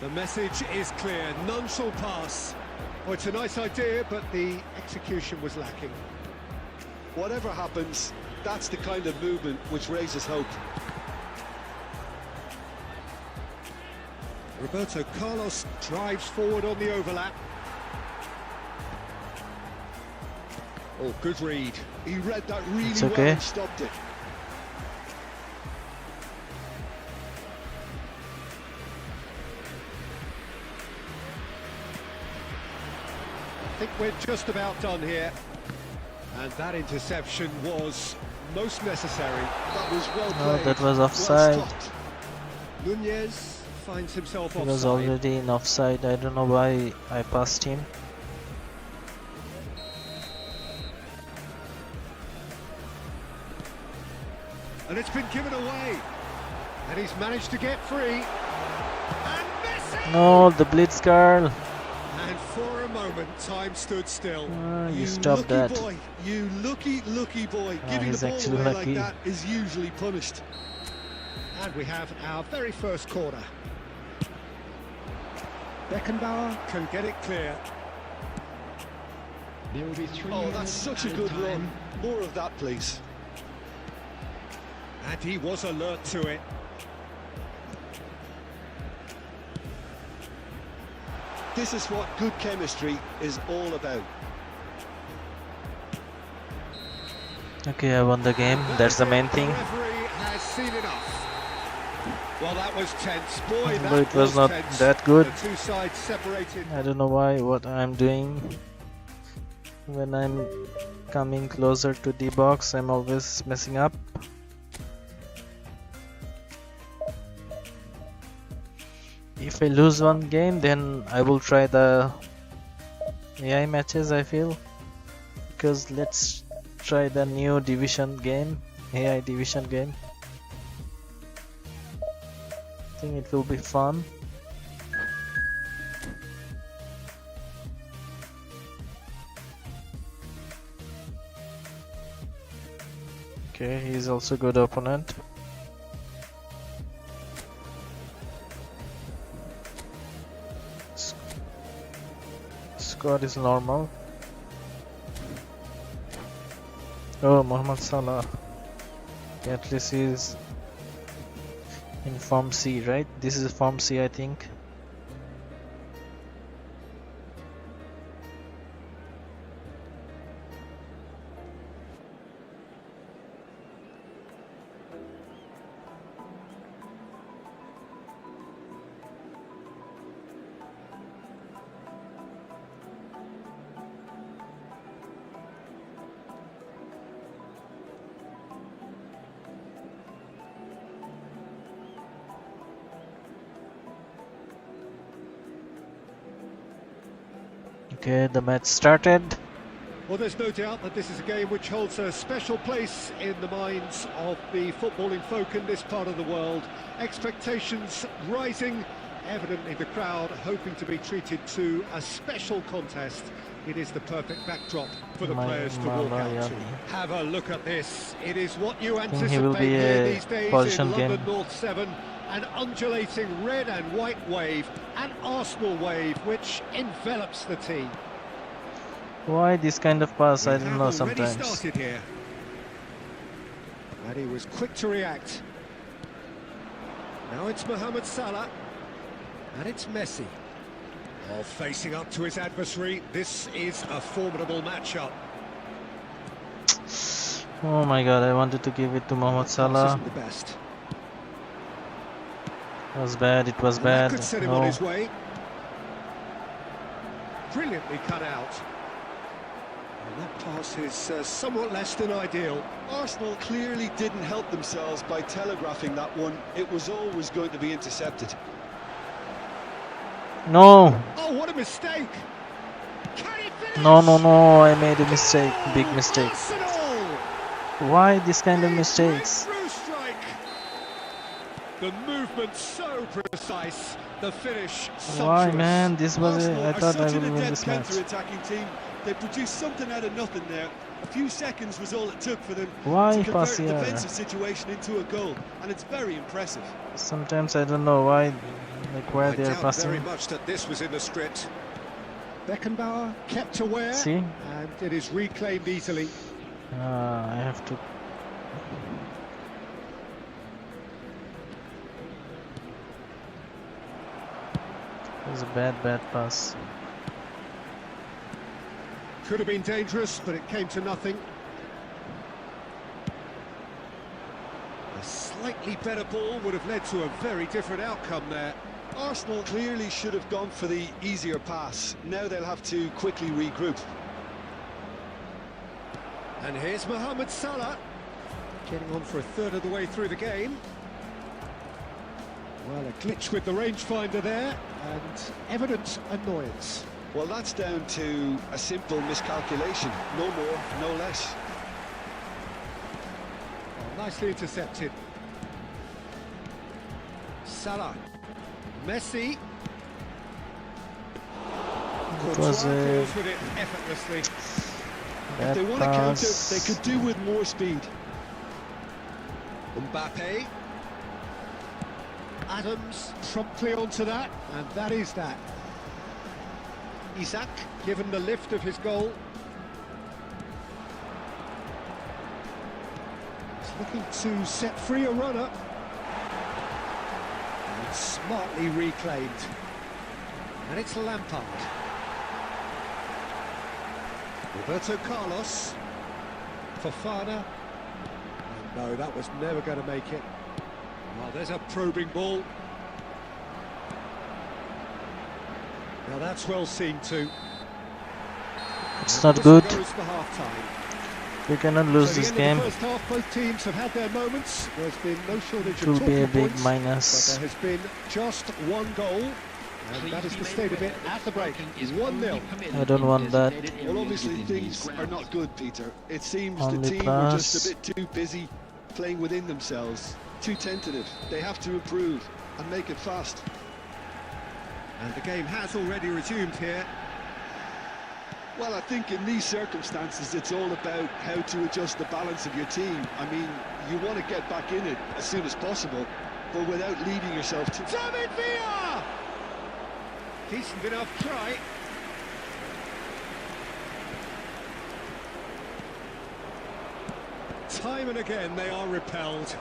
The message is clear, none shall pass. Oh, it's a nice idea, but the execution was lacking. Whatever happens, that's the kind of movement which raises hope. Roberto Carlos drives forward on the overlap. Oh, good read. He read that really It's well okay. and stopped it. I think we're just about done here. And that interception was most necessary. That was well No, played. that was well offside. stopped. Nunez finds himself He offside. was already in offside. I don't know why I passed him. And it's been given away. And he's managed to get free. And Messi! No, the blitz girl. And for a moment, time stood still. You stopped lucky that. boy. You lucky boy. Giving he's the ball actually away lucky. like that is usually punished. And we have our very first corner. Beckenbauer can get it clear. There will be 3 Oh, minutes that's such a added good time. run. More of that, please. And he was alert to it. This is what good chemistry is all about. Okay, I won the game. That's the main thing. The referee has seen enough. Well, that was tense. Boy, that But it was not tense. that good. The two sides separated. I don't know what I'm doing. When I'm coming closer to the box, I'm always messing up. If I lose one game, then I will try the AI matches, I feel. Because let's try the new division game, AI division game. I think it will be fun. Okay, he's also good opponent. Squad is normal. Oh, Mohamed Salah. At least he's in Form C, right? This is Form C, I think. Okay, the match started. Well, there's no doubt that this is a game which holds a special place in the minds of the footballing folk in this part of the world. Expectations rising, evidently the crowd hoping to be treated to a special contest. It is the perfect backdrop for the players to walk out to. Have a look at this. It is what you think he will anticipate be here a these days position in London game. North 7. An undulating red and white wave, an Arsenal wave which envelops the team. Why this kind of pass? I We don't have know already sometimes. started here. And he was quick to react. Now it's Mohamed Salah. And it's Messi. All facing up to his adversary. This is a formidable matchup. Oh my god, I wanted to give it to Mohamed This Salah. isn't the best. It was bad, it was And that bad. could set him on No. his way. Brilliantly cut out. And that pass is somewhat less than ideal. Arsenal clearly didn't help themselves by telegraphing that one. It was always going to be intercepted. No! Oh, what a mistake! Can he finish? No, I made a mistake, big Goal! mistake. Arsenal! Why this kind of A mistakes? breakthrough strike. The movement so precise, the finish sumptuous. Why, man? This was Arsenal I are thought I such would an win adept this match. counter-attacking team. They produced something out of nothing there. A few seconds was all it took for them Why to convert pass a here? defensive situation into a goal, and it's very impressive. Sometimes I don't know why, where I they are doubt very passing. much that this was in the script. Beckenbauer kept aware, See? and it is reclaimed easily. I have to. It was a bad pass. Could have been dangerous, but it came to nothing. A slightly better ball would have led to a very different outcome there. Arsenal clearly should have gone for the easier pass. Now they'll have to quickly regroup. And here's Mohamed Salah, getting on for a third of the way through the game. Well, a glitch with the rangefinder there, and evident annoyance. Well, that's down to a simple miscalculation. No more, no less. Well, nicely intercepted. Salah. Messi. It was a Deals with it effortlessly. If they want to counter, they could do with more speed. Mbappe. Adams promptly onto that, and that is that. Isaac given the lift of his goal. He's looking to set free a runner. And it's smartly reclaimed. And it's Lampard. Roberto Carlos. Fofana. And no, that was never going to make it. Well, there's a probing ball. Now that's well seen too. It's not good. Goes for half-time. We cannot lose So this the end game. of the first half, both teams have had their moments. There's been no shortage It of will be a talking big points, minus. but there has been just one goal, and that is the state of it at the break. 1-0. I don't want that. Well, obviously things are not good, Peter. It seems the Only team are just pass. a bit too busy playing within themselves, too tentative. They have to improve and make it fast. And the game has already resumed here. Well, I think in these circumstances, it's all about how to adjust the balance of your team. I mean, you want to get back in it as soon as possible, but without leading yourself to... David Villa! Decent enough try. Time and again they are repelled.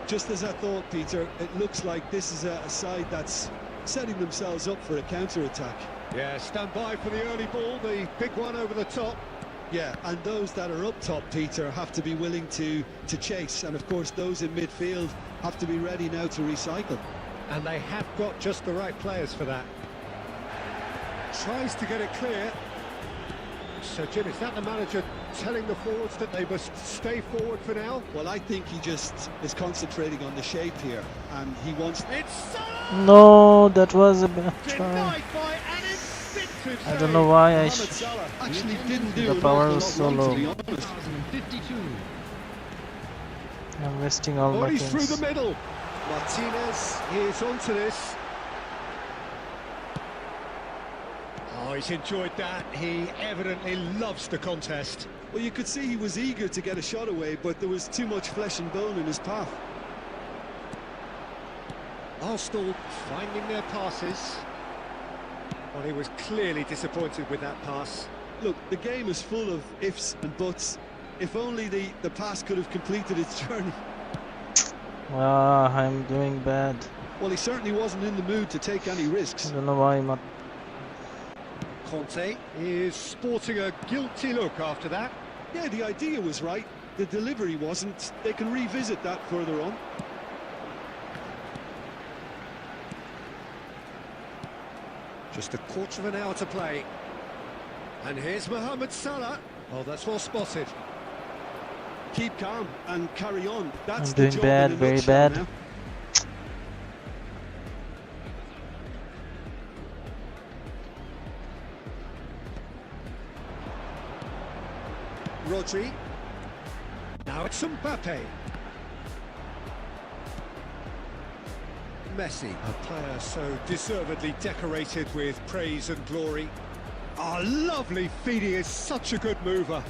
Just as I thought, Peter, it looks like this is a side that's setting themselves up for a counter-attack. Yeah, stand by for the early ball, the big one over the top. Yeah, and those that are up top, Peter, have to be willing to chase. And of course, those in midfield have to be ready now to recycle. And they have got just the right players for that. Tries to get it clear. So, Jim, is that the manager telling the forwards that they must stay forward for now? Well, I think he just is concentrating on the shape here, and he wants... It's Salah! No, that was a bad try. Denied by an instinctive I don't know why I Mohamed Salah actually didn't do The an power awful was lot so wrong, low. to be honest. 52. I'm wasting all my Body through things. the middle. Martinez is onto this. Oh, he's enjoyed that. He evidently loves the contest. Well, you could see he was eager to get a shot away, but there was too much flesh and bone in his path. Arsenal finding their passes. Well, he was clearly disappointed with that pass. Look, the game is full of ifs and buts. If only the pass could have completed its journey. Ah, I'm doing bad. Well, he certainly wasn't in the mood to take any I risks. don't know why I'm not. Conte is sporting a guilty look after that. Yeah, the idea was right. The delivery wasn't. They can revisit that further on. Just a quarter of an hour to play. And here's Mohamed Salah. Oh, that's well spotted. Keep calm and carry on. That's I'm the doing job bad, in a very nutshell bad. now. Rodri. Now it's Mbappe. Messi, a player so deservedly decorated with praise and glory. Oh, lovely feed, he is such a good mover.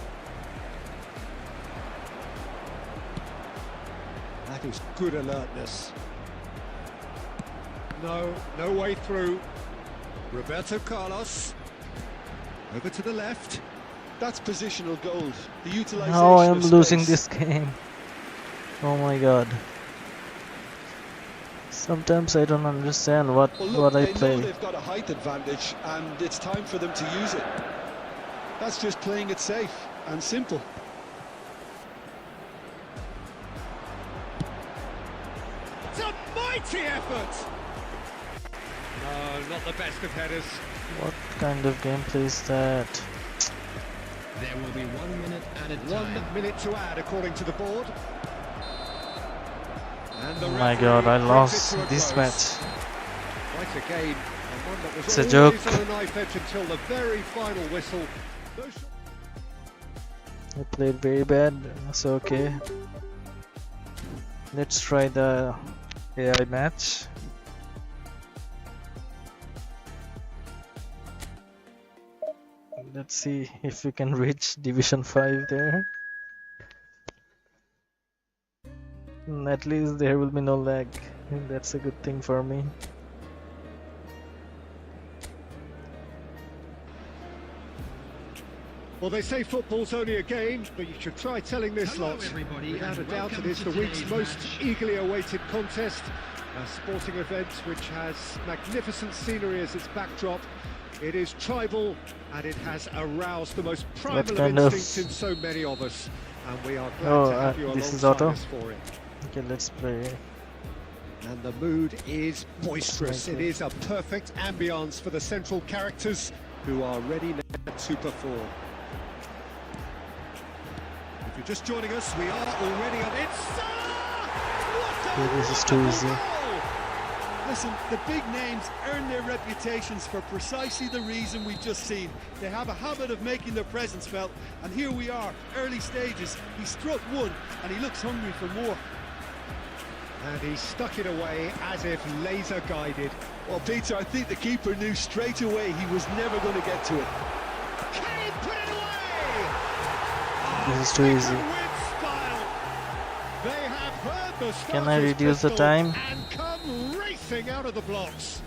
That is good alertness. No way through. Roberto Carlos. Over to the left. That's positional gold. The utilisation Now I am of losing space. this game. Oh my god. So Sometimes I don't understand what Well, look, I they know play. they've got a height advantage, and it's time for them to use it. That's just playing it safe and simple. It's a mighty effort! No, not the best of headers. What kind of gameplay is that? There will be 1 minute added 1 time. minute to add according to the board. And the Oh my referee god, I brings it lost to a this close. match. Quite a game, and one that was It's a always joke. on the knife edge until the very final whistle. Those I played very bad, so okay. Let's try the AI match. Let's see if we can reach Division 5 there. At least there will be no lag. That's a good thing for me. Well, they say football's only a game, but you should try telling this Hello, lot. everybody, Without a and doubt, it welcome is to the week's today's most match. eagerly awaited contest. A sporting event which has magnificent scenery as its backdrop. It is tribal, and it has aroused the most primal kind of of- instincts in so many of us. And we are glad Oh, to have you this is alongside auto? us for it. Okay, let's play. And the mood is boisterous. Okay. It is a perfect ambience for the central characters who are ready now to perform. If you're just joining us, we are already on it. Yeah, this is too easy. Listen, the big names earn their reputations for precisely the reason we've just seen. They have a habit of making their presence felt, and here we are, early stages. He struck one, and he looks hungry for more. And he stuck it away as if laser guided. Well, Peter, I think the keeper knew straight away he was never going to get to it. Can he put it away? This is too easy. With style. They have heard the Can I starter's reduce the pistol time? and come racing out of the blocks.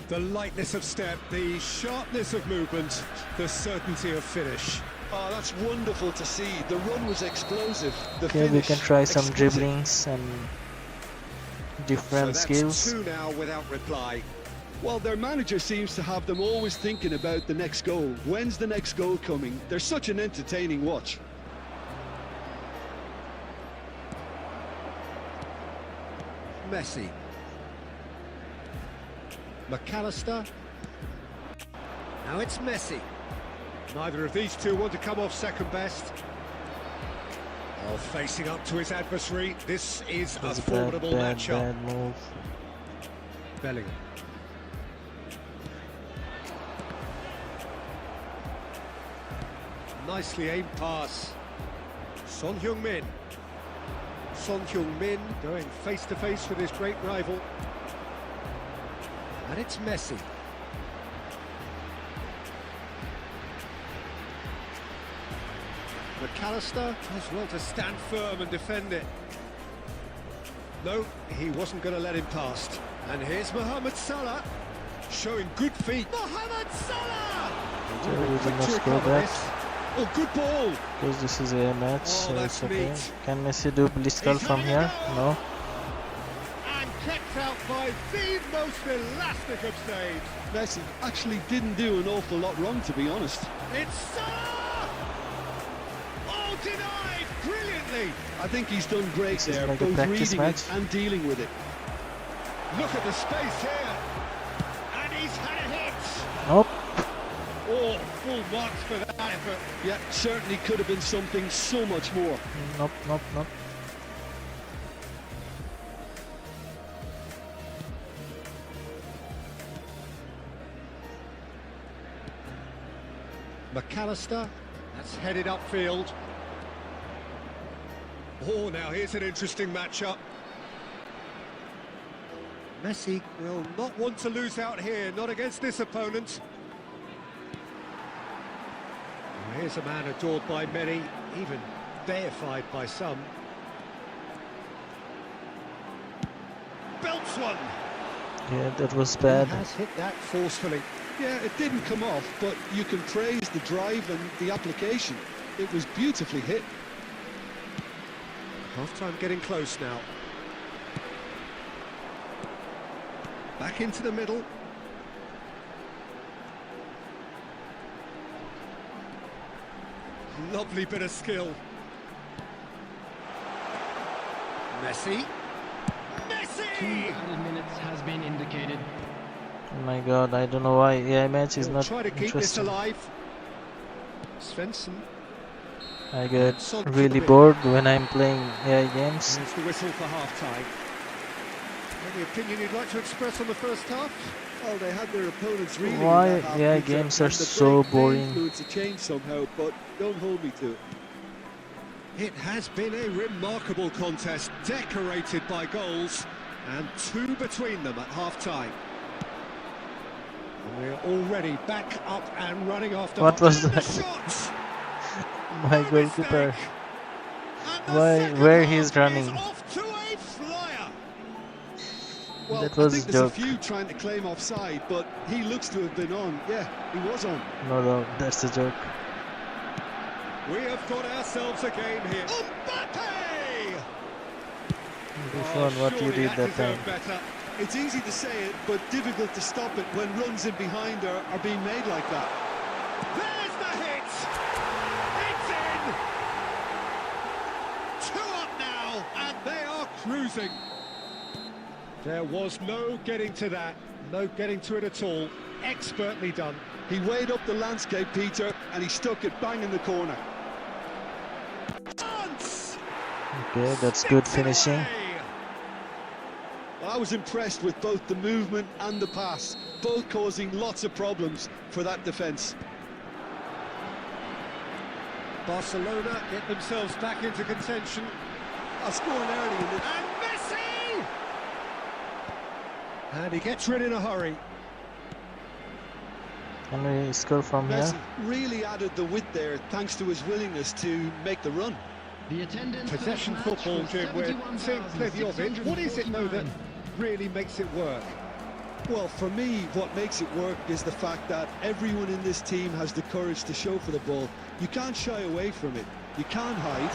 The lightness of step, the sharpness of movement, the certainty of finish. Oh, that's wonderful to see. The run was explosive. The Okay, we finish, can try some exquisite. dribblings and different So skills. that's two now without reply. Well, their manager seems to have them always thinking about the next goal. When's the next goal coming? They're such an entertaining watch. Messi. McAllister. Now it's Messi. Neither of these two want to come off second best. Oh, facing up to his adversary. This is a That's a formidable matchup. bad move. Bellingham. Nicely aimed pass. Son Heung-min. Son Heung-min going face to face with his great rival. And it's Messi. McAllister does well to stand firm and defend it. No, he wasn't going to let him past. And here's Mohamed Salah, showing good feet. Mohamed Salah! So we will Quick not to score recover that. this. Oh, good ball! Because this is a match, Oh, so that's it's okay. neat. Can Messi do Blitzkal He's from having here? a go. No. And kept out by the most elastic of saves. Messi actually didn't do an awful lot wrong, to be honest. It's Salah! Oh, denied brilliantly! I think he's done great This is there, like a both practice reading match. it and dealing with it. Look at the space here. And he's had a hit. Nope. Oh, full marks for that effort. Yeah, certainly could have been something so much more. Nope, nope, nope. McAllister, that's headed upfield. Oh, now here's an interesting matchup. Messi will not want to lose out here, not against this opponent. Well, here's a man adored by many, even deified by some. Belts one. Yeah, that was He bad. has hit that forcefully. Yeah, it didn't come off, but you can praise the drive and the application. It was beautifully hit. Half-time getting close now. Back into the middle. Lovely bit of skill. Messi. 2 Messi! added minutes has been indicated. Oh my god, I don't know why AI match is He'll not try to keep this interesting. alive. Svensson. I get Son to the really middle. bored when I'm playing AI games. Here's the whistle for half-time. Any opinion you'd like to express on the first half? Well, they had their opponents really Why in that half, AI Peter, games are and the so break may boring? influence a change somehow, but don't hold me to it. It has been a remarkable contest, decorated by goals, and 2 between them at half-time. And we're already back up and running after What was and the that? shot! My No goalkeeper. mistake. And the Why? second Where half he's running? is off to a flyer. Well, That I was think a there's a joke. few trying to claim offside, but he looks to have been on. Yeah, he was on. No, that's a joke. We have got ourselves a game here. Mbappe! Buffon, what you surely did that time. deserved better. It's easy to say it, but difficult to stop it when runs in behind are being made like that. There's the hit! It's in! 2 up now, and they are cruising. There was no getting to that, no getting to it at all. Expertly done. He weighed up the landscape, Peter, and he stuck it bang in the corner. Chance! Okay, that's good Sticks it finishing. away. I was impressed with both the movement and the pass, both causing lots of problems for that defence. Barcelona get themselves back into contention. Scoring early in the... And Messi! And he gets rid in a hurry. Can we score from Messi here? really added the width there thanks to his willingness to make the run. The attendance Possession for the match football, was Jim, we're seeing plenty of it. What is it, though, that 71,649? really makes it work? Well, for me, what makes it work is the fact that everyone in this team has the courage to show for the ball. You can't shy away from it. You can't hide.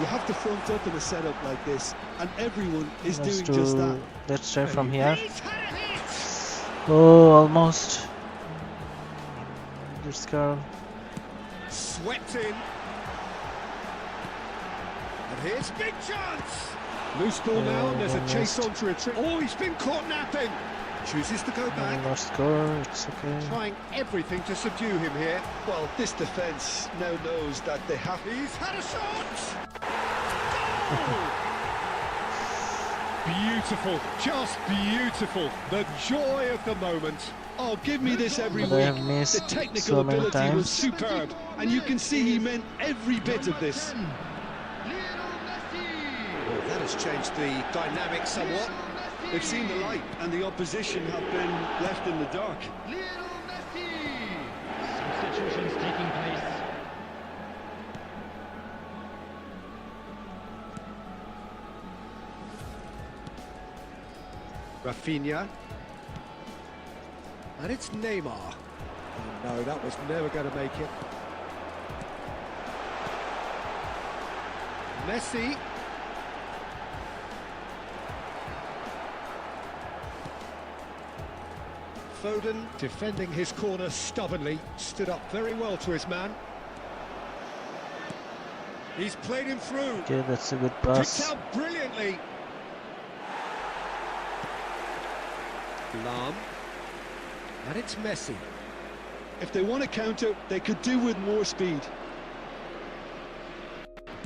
You have to front up in a setup like this, and everyone is Let's doing just that. Let's try from here. He's had a hit! Oh, almost. Good score. Swept in. And here's big chance! Loose ball now, and there's a chase on to retrieve. Oh, he's been caught napping! Chooses to go back. Almost score. It's okay. Trying everything to subdue him here. Well, this defence now knows that they have... He's had a shot! Goal! Beautiful, just beautiful. The joy of the moment. Oh, give me this every But I have week. missed The technical so many ability times. was superb, and you can see he meant every bit of this. Well, that has changed the dynamic somewhat. They've seen the light, and the opposition have been left in the dark. Substitutions taking place. Rafinha. And it's Neymar. Oh no, that was never going to make it. Messi. Foden defending his corner stubbornly, stood up very well to his man. He's played him through, Okay, that's a good picked pass. out brilliantly. Lam. And it's Messi. If they want to counter, they could do with more speed.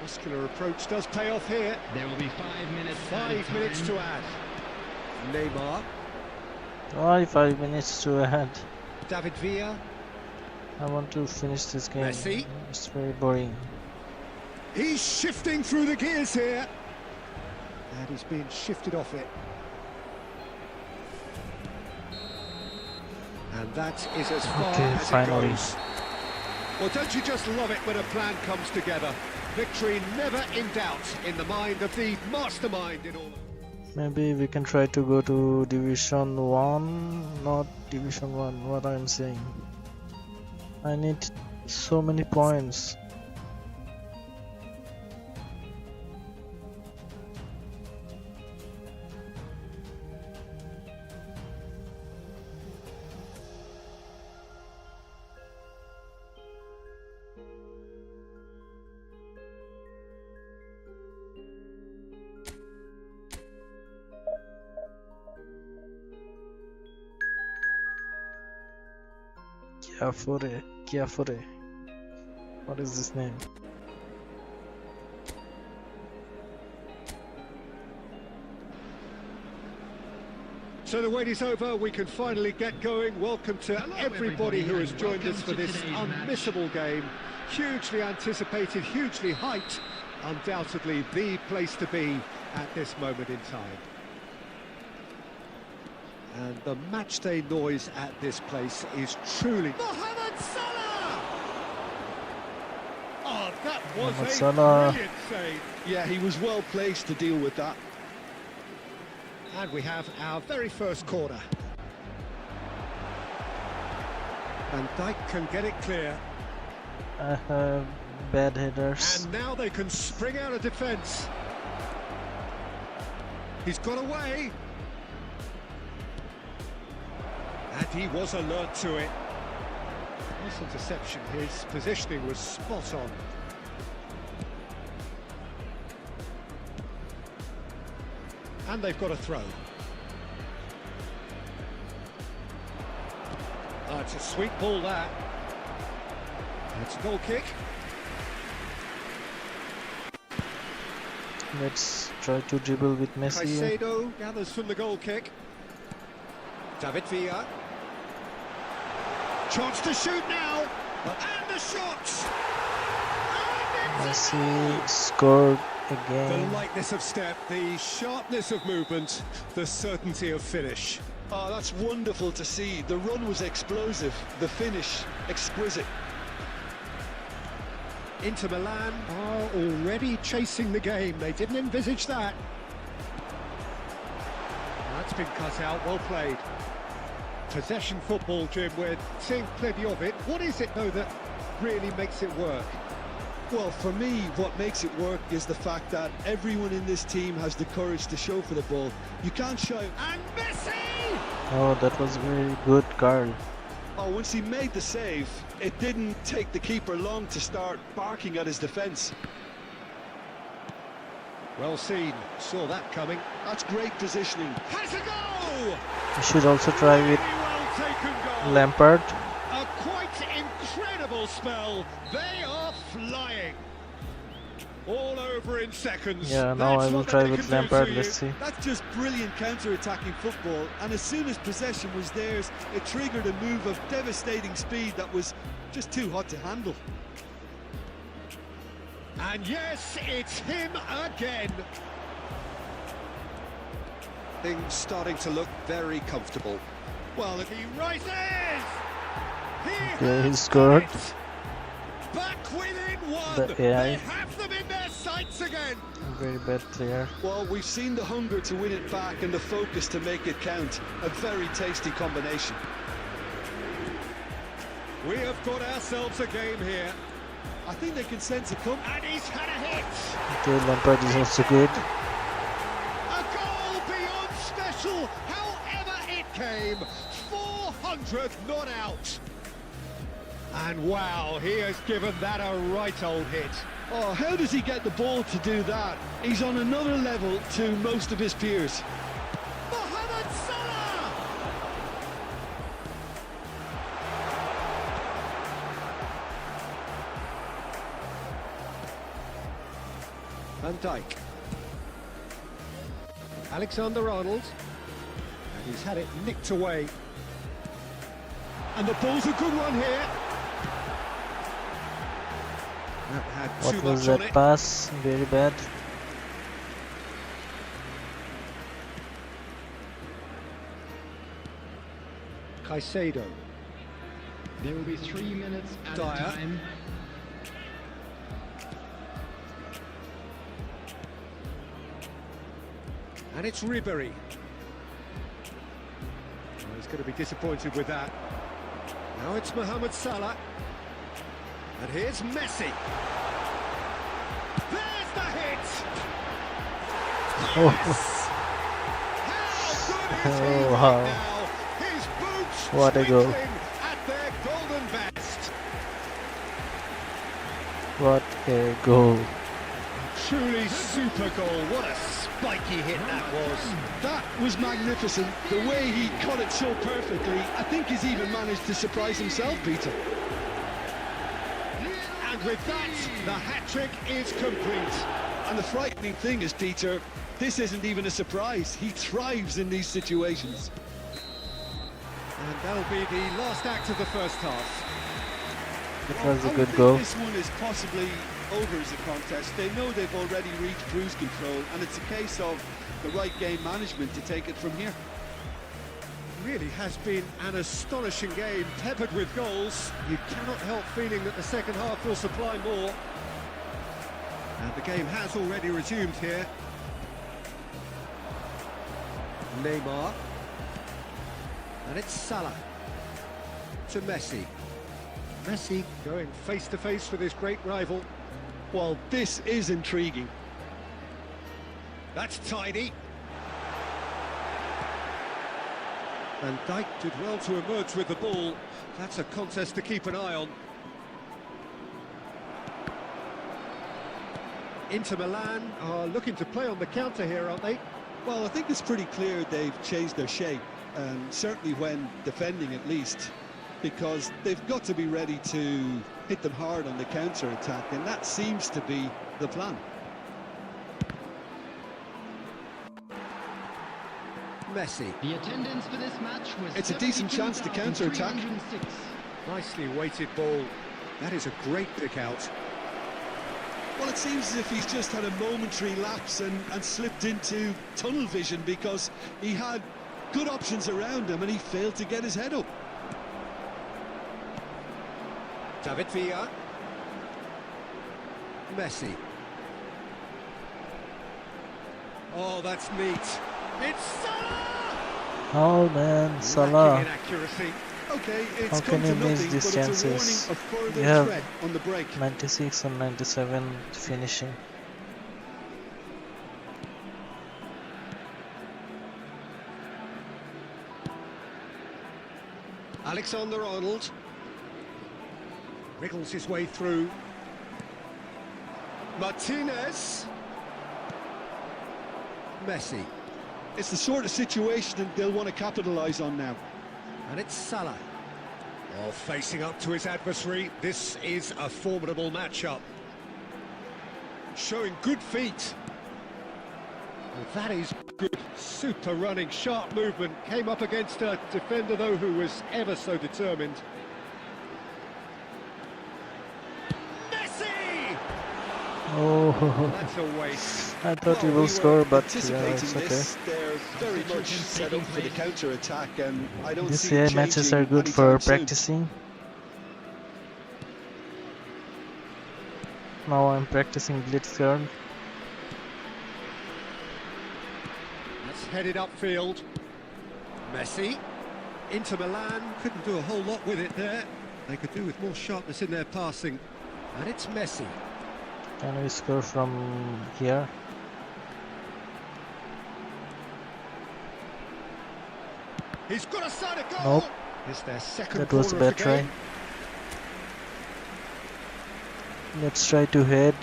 Muscular approach does pay off here. There will be 5 minutes. 5 minutes to add. Neymar. Why 5 minutes to add? David Villa. I want to finish this game. Messi. It's very boring. He's shifting through the gears here. And he's being shifted off it. And that is as far Okay, as finally. it goes. Well, don't you just love it when a plan comes together? Victory never in doubt in the mind of the mastermind in all of it. Maybe we can try to go to Division 1, not Division 1, what I'm saying. I need so many points. K40. What is this name? So the wait is over, we can finally get going. Welcome to everybody who has joined us for this unmissable game. Hugely anticipated, hugely hyped, undoubtedly the place to be at this moment in time. And the matchday noise at this place is truly... Mohamed Salah! Oh, that was Mohamed a Salah. brilliant save. Yeah, he was well placed to deal with that. And we have our very first corner. And Dijk can get it clear. I have bad headers. And now they can spring out of defence. He's got away. And he was alert to it. Nice interception. His positioning was spot on. And they've got a throw. Oh, it's a sweet ball, that. It's a goal kick. Let's try to dribble with Messi. Caicedo gathers from the goal kick. David Villa. Chance to shoot now. And the shot. And it's a goal! Messi scored The again. lightness of step, the sharpness of movement, the certainty of finish. Oh, that's wonderful to see. The run was explosive, the finish exquisite. Inter Milan are already chasing the game. They didn't envisage that. That's been cut out, well played. Possession football, Jim, we're seeing plenty of it. What is it, though, that really makes it work? Well, for me, what makes it work is the fact that everyone in this team has the courage to show for the ball. You can't shout. And Messi! Oh, that was very good, Carl. Oh, once he made the save, it didn't take the keeper long to start barking at his defence. Well seen, saw that coming. That's great positioning. Has a goal! You should also try with Really well taken goal. Lampard. A quite incredible spell. They are flying. All over in seconds. Yeah, now That's I will what try they with can do Lampard. to Let's you. see. That's just brilliant counter-attacking football, and as soon as possession was theirs, it triggered a move of devastating speed that was just too hot to handle. And yes, it's him again. Things starting to look very comfortable. Well, if he rises, Okay, he scored. it. Back within one. The AI. They have them in their sights again. Very bad player. Well, we've seen the hunger to win it back and the focus to make it count. A very tasty combination. We have got ourselves a game here. I think they can sense it coming. And he's had a hit. Okay, Lampard is also good. A goal beyond special, however it came. 400 not out. And wow, he has given that a right old hit. Oh, how does he get the ball to do that? He's on another level to most of his peers. Mohamed Salah! Van Dijk. Alexander-Arnold. And he's had it nicked away. And the ball's a good one here. That had What too was much on that it. pass? Very bad. Caicedo. There will be 3 minutes at a Dyer. time. And it's Ribery. Oh, he's going to be disappointed with that. Now it's Mohamed Salah. And here's Messi. There's the hit! Oh, How good is he Oh, right wow. now? His boots What a goal. twinkling at their golden best. what a goal. Truly super goal. What a spiky hit that was. That was magnificent. The way he cut it so perfectly. I think he's even managed to surprise himself, Peter. And with that, the hat-trick is complete. And the frightening thing is, Peter, this isn't even a surprise. He thrives in these situations. And that'll be the last act of the first half. It was a I good think goal. this one is possibly over as a contest. They know they've already reached cruise control, and it's a case of the right game management to take it from here. Really has been an astonishing game, peppered with goals. You cannot help feeling that the second half will supply more. And the game has already resumed here. Neymar. And it's Salah. To Messi. Messi going face-to-face with his great rival. Well, this is intriguing. That's tidy. And Dijk did well to emerge with the ball. That's a contest to keep an eye on. Inter Milan are looking to play on the counter here, aren't they? Well, I think it's pretty clear they've changed their shape, certainly when defending at least, because they've got to be ready to hit them hard on the counter-attack, and that seems to be the plan. Messi. The attendance for this match was It's a decent chance to counter-attack. 72,306. Nicely weighted ball. That is a great pick out. Well, it seems as if he's just had a momentary lapse and slipped into tunnel vision, because he had good options around him and he failed to get his head up. David Villa. Messi. Oh, that's neat. It's Salah! Oh man, Salah. Lacking in accuracy. Okay, it's How come can you to miss nothing, these but it's a warning chances? of further You have threat on the break. 96 and 97 finishing. Alexander-Arnold wriggles his way through. Martinez. Messi. It's the sort of situation that they'll want to capitalise on now. And it's Salah. Oh, facing up to his adversary. This is a formidable matchup. Showing good feet. Well, that is good. Super running, sharp movement. Came up against a defender, though, who was ever so determined. Messi! Oh, That's a waste. I thought he Well, will we score, were but yeah, anticipating it's okay. this. They're very much set up for the counter-attack, and I don't These see it matches are changing good for anytime soon. practicing. Now I'm practicing blitz guard. That's headed upfield. Messi. Inter Milan couldn't do a whole lot with it there. They could do with more sharpness in their passing. And it's Messi. Can we score from here? He's got a side of goal. Nope. It's their second That was a corner bad of the try. game. Let's try to head.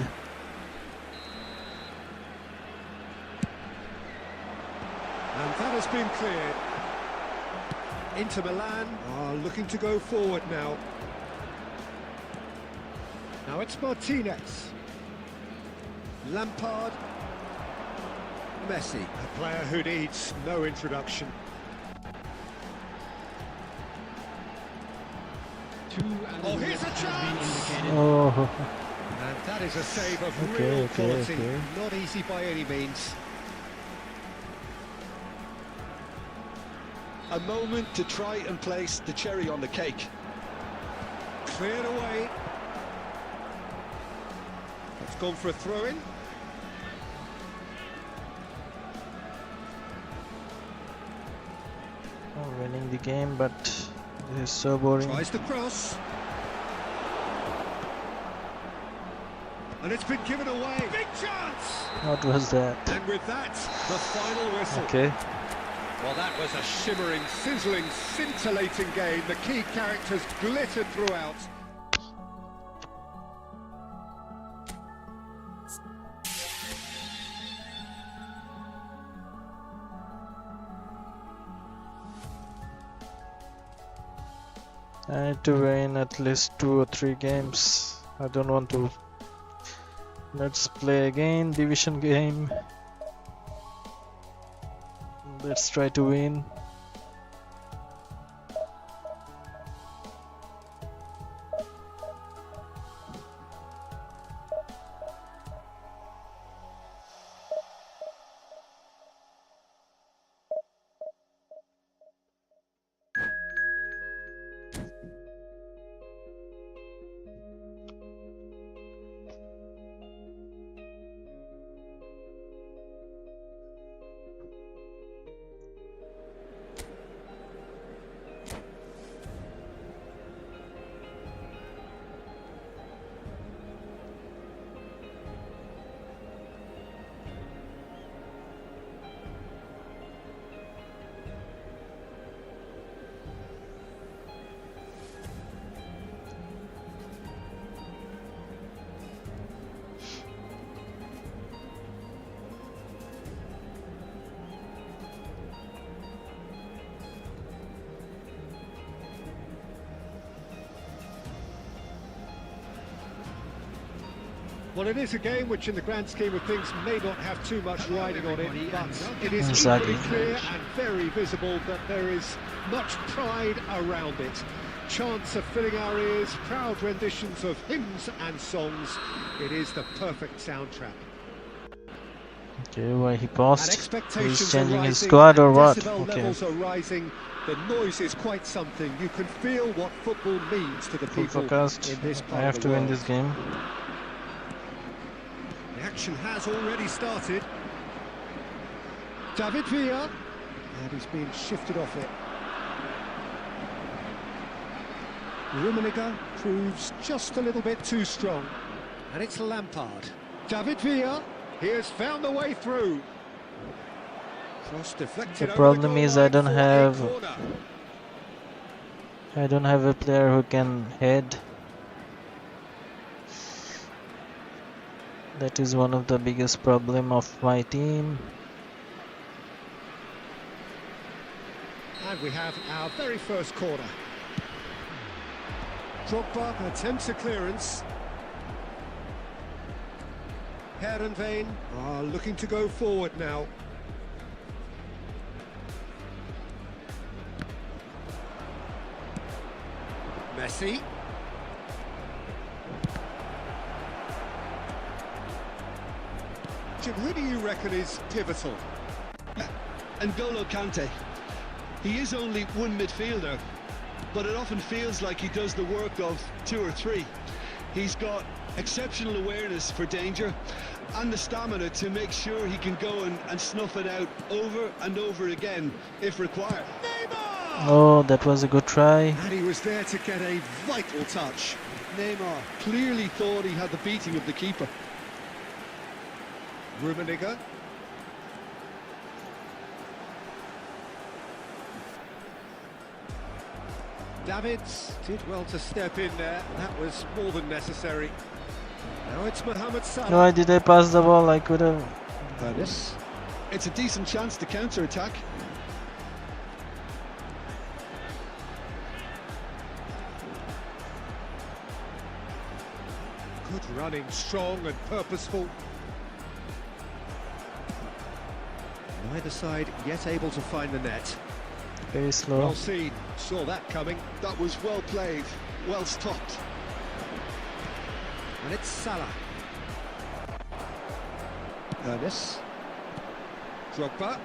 And that has been cleared. Inter Milan are looking to go forward now. Now it's Martinez. Lampard. Messi, a player who needs no introduction. Oh, here's a chance! Oh, And that is a save of Okay, real okay, quality. okay. Not easy by any means. A moment to try and place the cherry on the cake. Cleared away. It's gone for a throw-in. I'm winning the game, but this is so boring. Tries to cross. And it's been given away. Big chance! What was that? And with that, the final whistle. Okay. Well, that was a shimmering, sizzling, scintillating game. The key characters glittered throughout. I need to win at least 2 or 3 games. I don't want to. Let's play again, division game. Let's try to win. Well, it is a game which in the grand scheme of things may not have too much riding on it, but it is Exactly. equally clear and very visible that there is much pride around it. Chants are filling our ears, proud renditions of hymns and songs. It is the perfect soundtrack. Okay, why he And paused? expectations He's are changing his rising, squad or and what? decibel Okay. levels are rising. The noise is quite something. You can feel what football means to the Full people forecast. in this I part have of to the win world. this game. The action has already started. David Villa, and he's been shifted off it. Rummenigge proves just a little bit too strong. And it's Lampard. David Villa, he has found the way through. Cross deflected The over problem goal is line I don't for a have corner. a player who can head. That is one of the biggest problem of my team. And we have our very first corner. Drogba attempts a clearance. Heerenveen are looking to go forward now. Messi. Jim, who do you reckon is pivotal? N'Golo Kante. He is only one midfielder, but it often feels like he does the work of 2 or 3. He's got exceptional awareness for danger and the stamina to make sure he can go and snuff it out over and over again if required. Neymar! Oh, that was a good try. And he was there to get a vital touch. Neymar clearly thought he had the beating of the keeper. Rummenigge. Davids did well to step in there. That was more than necessary. Now it's Mohamed Salah. Why did I pass the ball? I could have. This. It's a decent chance to counter-attack. Good running, strong and purposeful. Neither side yet able to find the net. Very slow. Well seen, saw that coming. That was well played, well stopped. And it's Salah. Ernest. Drogba.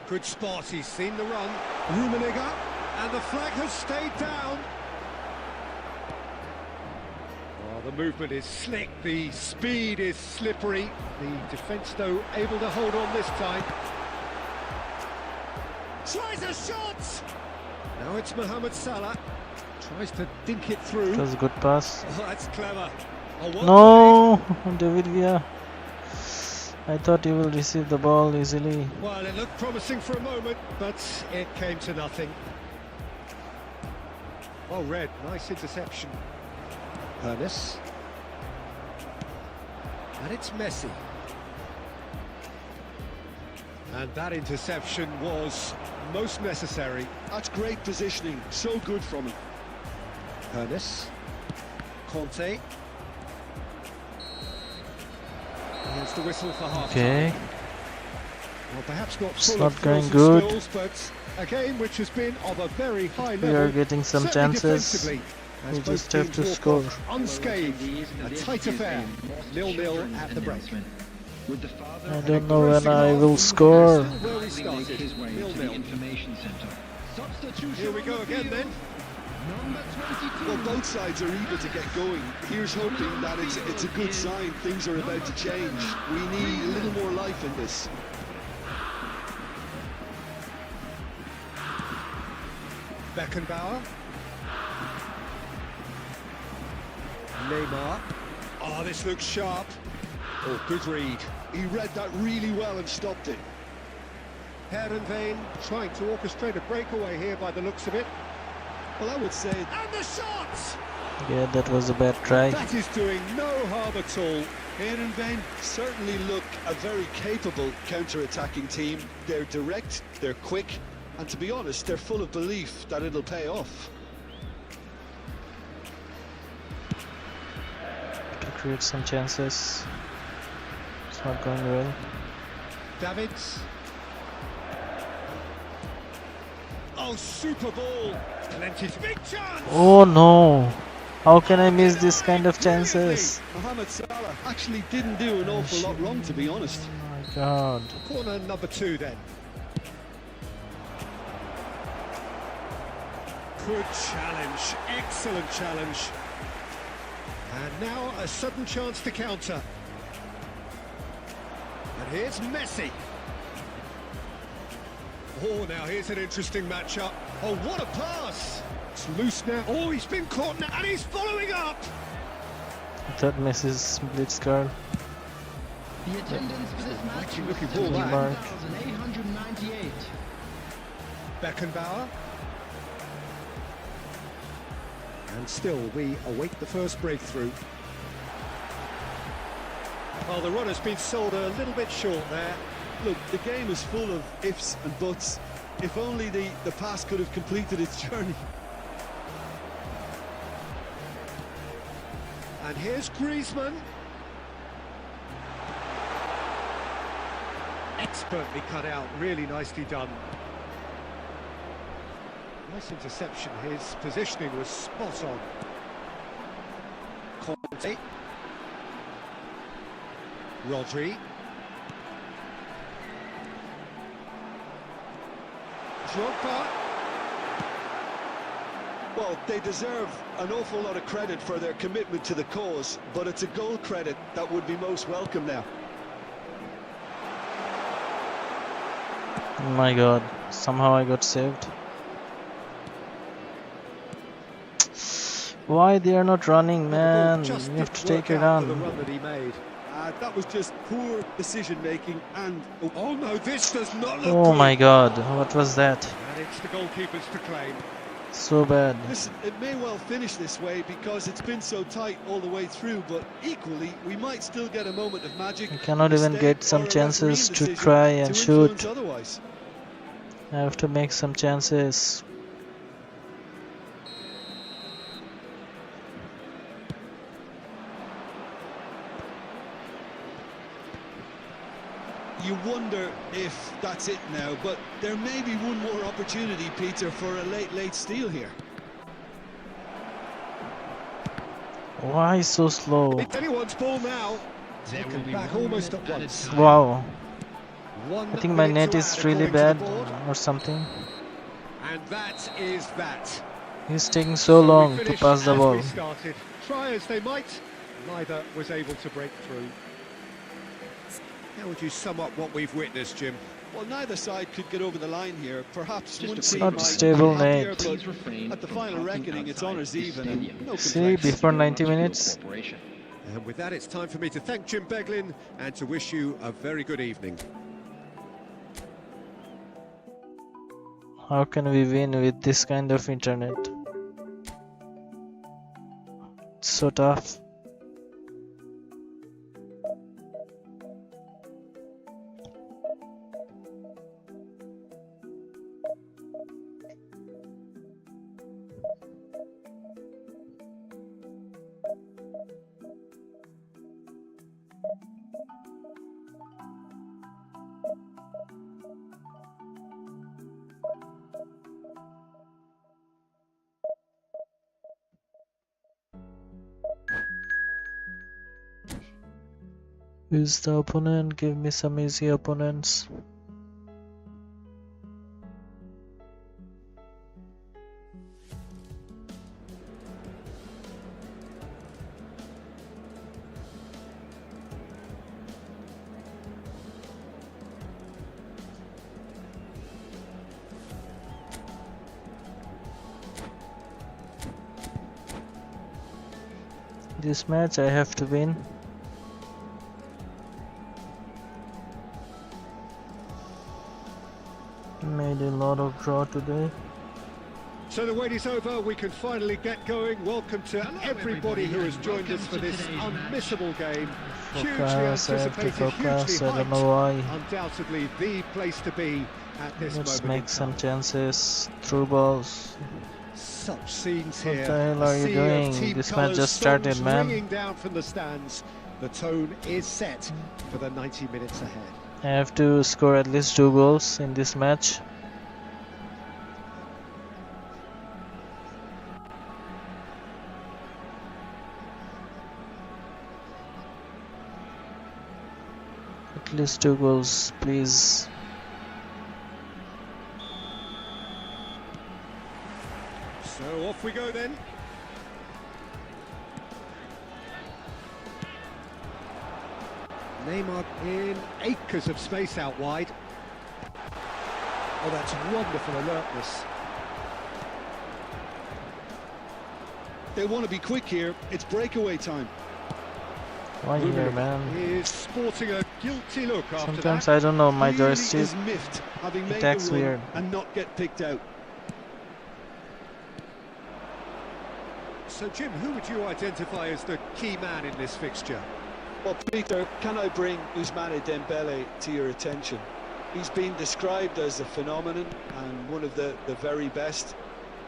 Good spot, he's seen the run. Rummenigge. And the flag has stayed down. Oh, the movement is slick, the speed is slippery. The defence, though, able to hold on this time. Tries a shot! Now it's Mohamed Salah. Tries to dink it through. It was a good pass. Oh, that's clever. Oh, well No, David Villa. I thought he will receive the ball easily. played. Well, it looked promising for a moment, but it came to nothing. Well read, nice interception. Ernest. And it's Messi. And that interception was most necessary. That's great positioning, so good from him. Ernest. Conte. Here's the whistle for half Okay. time. Well, perhaps not It's full not of going frills and good. spills, but a game which has been of a very high level. We are getting some certainly chances. defensively, as We both just have teams to walk score. off unscathed. A tight affair. 0-0 at the break. I don't know when I will score. Still where we started. 0-0. Here we go again then. Well, both sides are eager to get going. Here's hoping that it's a good sign. Things are about to change. We need a little more life in this. Beckenbauer. Neymar. Oh, this looks sharp. Oh, good read. He read that really well and stopped it. Herenveen trying to orchestrate a breakaway here by the looks of it. Well, I would say And the shots! Yeah, that was a bad try. That is doing no harm at all. Herenveen certainly look a very capable counter-attacking team. They're direct, they're quick, and to be honest, they're full of belief that it'll pay off. To create some chances. It's not going well. Davids. Oh, super ball. Plenty to big chance. Oh no! How can I miss this kind of chances? Mohamed Salah actually didn't do an awful lot wrong, to be honest. Oh my god. Corner number 2 then. Good challenge, excellent challenge. And now a sudden chance to counter. And here's Messi. Oh, now here's an interesting matchup. Oh, what a pass! It's loose now. Oh, he's been caught now, and he's following up! I thought Messi's blitz card. The attendance for this match Actually was looking for that. Mark. 7,898. Beckenbauer. And still, we await the first breakthrough. Well, the run has been sold a little bit short there. Look, the game is full of ifs and buts. If only the pass could have completed its journey. And here's Griezmann. Expertly cut out, really nicely done. Nice interception, his positioning was spot on. Conte. Rodri. Drogba. Well, they deserve an awful lot of credit for their commitment to the cause, but it's a goal credit that would be most welcome now. Oh my god. Somehow I got saved. Why they are not running, man? You have to take it The on. run that he made. That was just poor decision-making and... Oh no, this does not look Oh good. my god. What was that? And it's the goalkeepers to claim. So bad. Listen, it may well finish this way because it's been so tight all the way through, but equally, we might still get a moment of magic. I cannot even mistake, get some or a chances refereeing to decision try and to shoot. influence otherwise. I have to make some chances. You wonder if that's it now, but there may be one more opportunity, Peter, for a late steal here. Why so slow? It's anyone's ball now. Taken back almost at once. Wow. 1 I think my minute net to is add, really according to bad the board. or something. And that is that. He's taking so we long to finish pass the as ball. we started. Try as they might, neither was able to break through. How would you sum up what we've witnessed, Jim? Well, neither side could get over the line here. Perhaps one It's team not might stable, be happier, mate. but at the final reckoning, it's honours even. And no See, complaints. before 90 minutes. And with that, it's time for me to thank Jim Beglin and to wish you a very good evening. How can we win with this kind of internet? It's so tough. Who's the opponent? Give me some easy opponents. This match I have to win. Made a lot of draw today. So the wait is over, we can finally get going. Welcome to everybody who has joined us for this unmissable game. Hugely Focus, I have to anticipated, focus, hugely I don't know why. hyped. Undoubtedly the place to be at this Let's moment make in some time. chances. Through balls. Such scenes What here. the hell A are you sea of doing? team This match colours, just started, songs man. ringing down from the stands. The tone is set for the 90 minutes ahead. I have to score at least 2 goals in this match. At least 2 goals, please. So off we go then. Neymar in acres of space out wide. Oh, that's wonderful alertness. They want to be quick here. It's breakaway time. Why here, man? Is sporting a guilty look after Sometimes that. I don't know, my Really joystick is miffed having made attacks the run weird. and not get picked out. So Jim, who would you identify as the key man in this fixture? Well, Peter, can I bring Ousmane Dembele to your attention? He's been described as a phenomenon and one of the very best.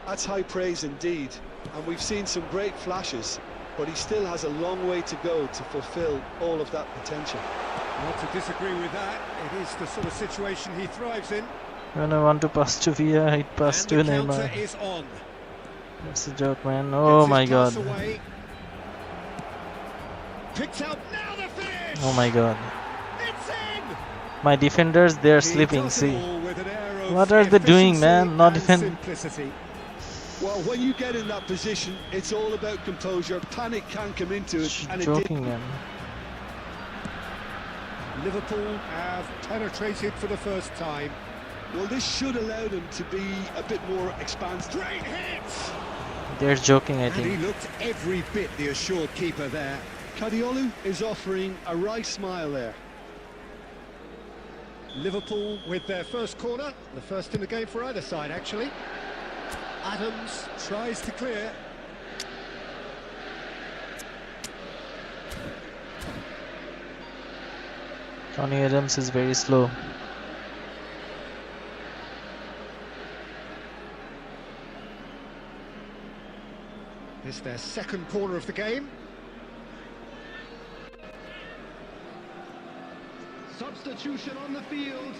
That's high praise indeed, and we've seen some great flashes, but he still has a long way to go to fulfill all of that potential. Not to disagree with that. It is the sort of situation he thrives in. When I want to pass to Villa, it pass to And the counter Neymar. is on. That's a joke, man. Oh Gets my his pass god. away. Picked out, now the finish! Oh my god. It's in! My defenders, they're He sleeping, does it see. all with an air of What are they doing, efficiency man? Not and even... simplicity. Well, when you get in that position, it's all about composure. Panic can come into it, and it did. Joking, man. Liverpool have penetrated for the first time. Well, this should allow them to be a bit more expansive. Great hit! They're joking, I And he think. looked every bit the assured keeper there. Kadiolu is offering a wry smile there. Liverpool with their first corner, the first in the game for either side actually. Adams tries to clear. Tony Adams is very slow. This is their second corner of the game. Substitution on the field.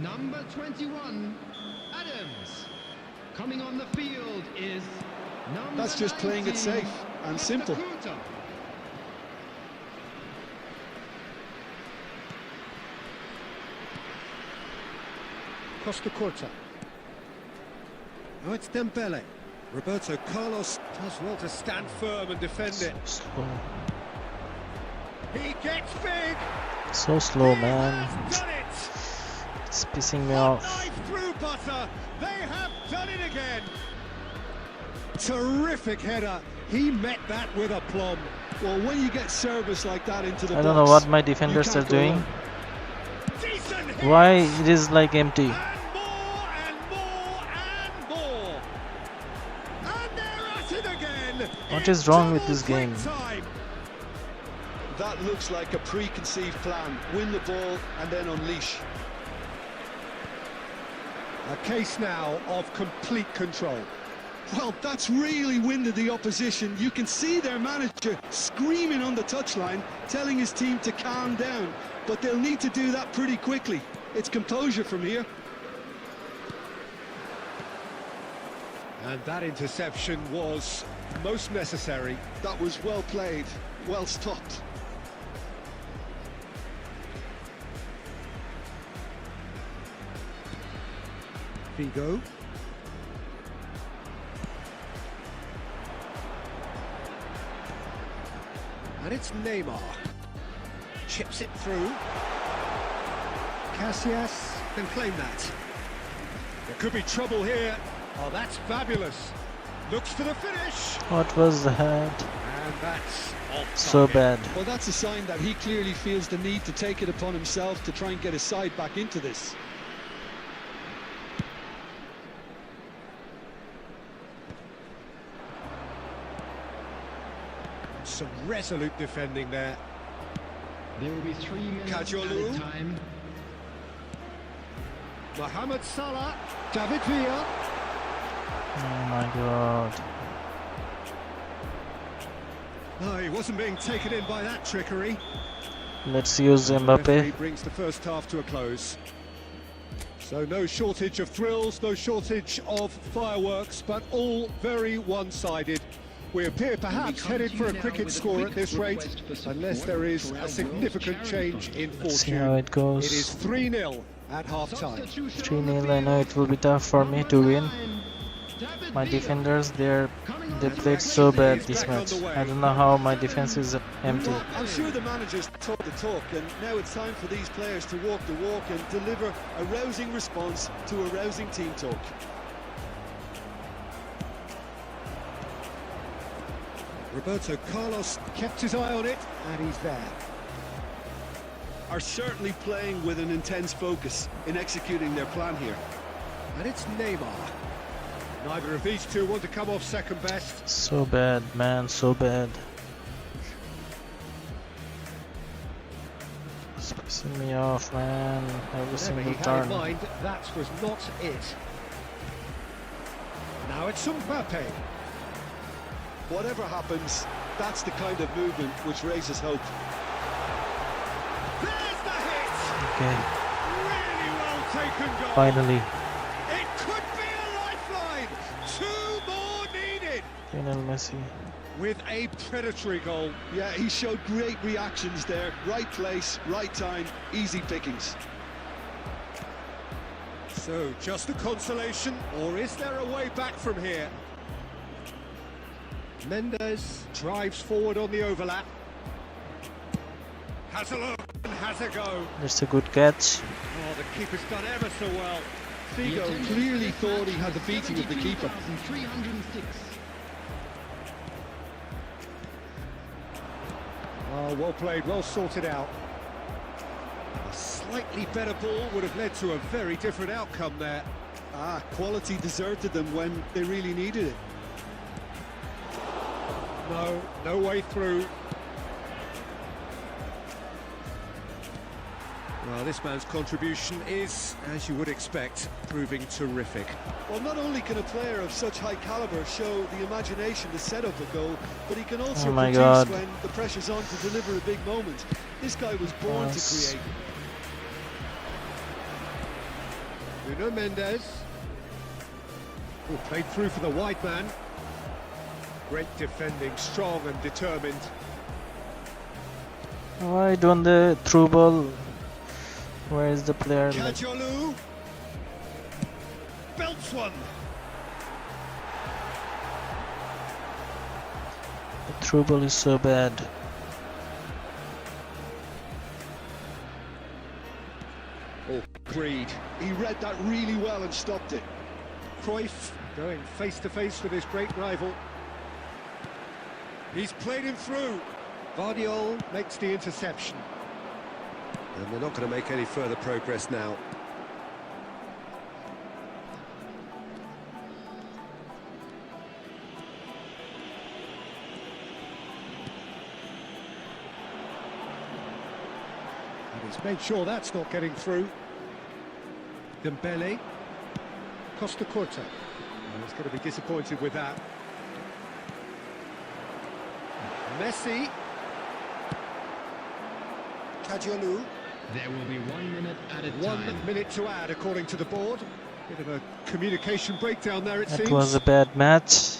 Number 21, Adams. Coming on the field is number That's just playing it 19, safe and simple. Costa. Costa Curta. Oh, it's Dembele. Roberto Carlos does well to stand firm and defend it. Slow. He gets big. So slow, He man. has done it. It's pissing me Hot off. knife through butter. They have done it again. Terrific header. He met that with aplomb. Well, when you get service like that into the I don't know box, what my you defenders are can't go doing. wrong. Decent hit. Why it is like empty? And more and more and more. And they're at it again. What in is wrong with double this game? quick time. That looks like a preconceived plan. Win the ball and then unleash. A case now of complete control. Well, that's really winded the opposition. You can see their manager screaming on the touchline, telling his team to calm down. But they'll need to do that pretty quickly. It's composure from here. And that interception was most necessary. That was well played, well stopped. Figo. And it's Neymar. Chips it through. Casillas can claim that. There could be trouble here. Oh, that's fabulous. Looks for the finish. What was that? And that's off So target. bad. Well, that's a sign that he clearly feels the need to take it upon himself to try and get his side back into this. Some resolute defending there. There will be 3 minutes Kajolu. added time. Mohamed Salah. David Villa. Oh my god. Oh, he wasn't being taken in by that trickery. Let's use Referee Mbappe. brings the first half to a close. So no shortage of thrills, no shortage of fireworks, but all very one-sided. We appear perhaps headed for a cricket score at this rate, unless there is a significant change in Let's see how fortune. it goes. It is 3-0 at half-time. 3-0. I know it will be tough for me to win. My defenders, they played so bad this match. I don't know how my defense is empty. I'm sure the managers talk the talk, and now it's time for these players to walk the walk and deliver a rousing response to a rousing team talk. Roberto Carlos kept his eye on it, and he's there. Are certainly playing with an intense focus in executing their plan here. And it's Neymar. Neither of these two want to come off second best. So bad, man, so bad. It's pissing me off, man. Every Whatever single he had in turn. mind, that was not it. Now it's Mbappe. Whatever happens, that's the kind of movement which raises hope. There's the hit! Okay, Really well taken goal. finally. It could be a lifeline. 2 more needed. Lionel Messi. With a predatory goal. Yeah, he showed great reactions there. Right place, right time, easy pickings. So, just a consolation, or is there a way back from here? Mendes drives forward on the overlap. Has a look and has a go. That's a good catch. Oh, the keeper's done ever so well. Figo clearly thought he had the beating of the keeper. 306. Oh, well played, well sorted out. A slightly better ball would have led to a very different outcome there. Ah, quality deserted them when they really needed it. No way through. Well, this man's contribution is, as you would expect, proving terrific. Well, not only can a player of such high caliber show the imagination to set up a goal, but he can also Oh my produce God. when the pressure's on to deliver a big moment. This guy was born Yes. to create. Nuno Mendes. Oh, played through for the wide man. Great defending, strong and determined. Right on the through ball. Where is the player? Kajolu. Belts one. The through ball is so bad. Oh, Creed. He read that really well and stopped it. Cruyff going face to face with his great rival. He's played him through. Vardiol makes the interception. And they're not going to make any further progress now. And he's made sure that's not getting through. Dembele. Costa Curta. And he's going to be disappointed with that. Messi. Kajolu. There will be 1 minute added 1 time. minute to add, according to the board. Bit of a communication breakdown there, it That seems. was a bad match.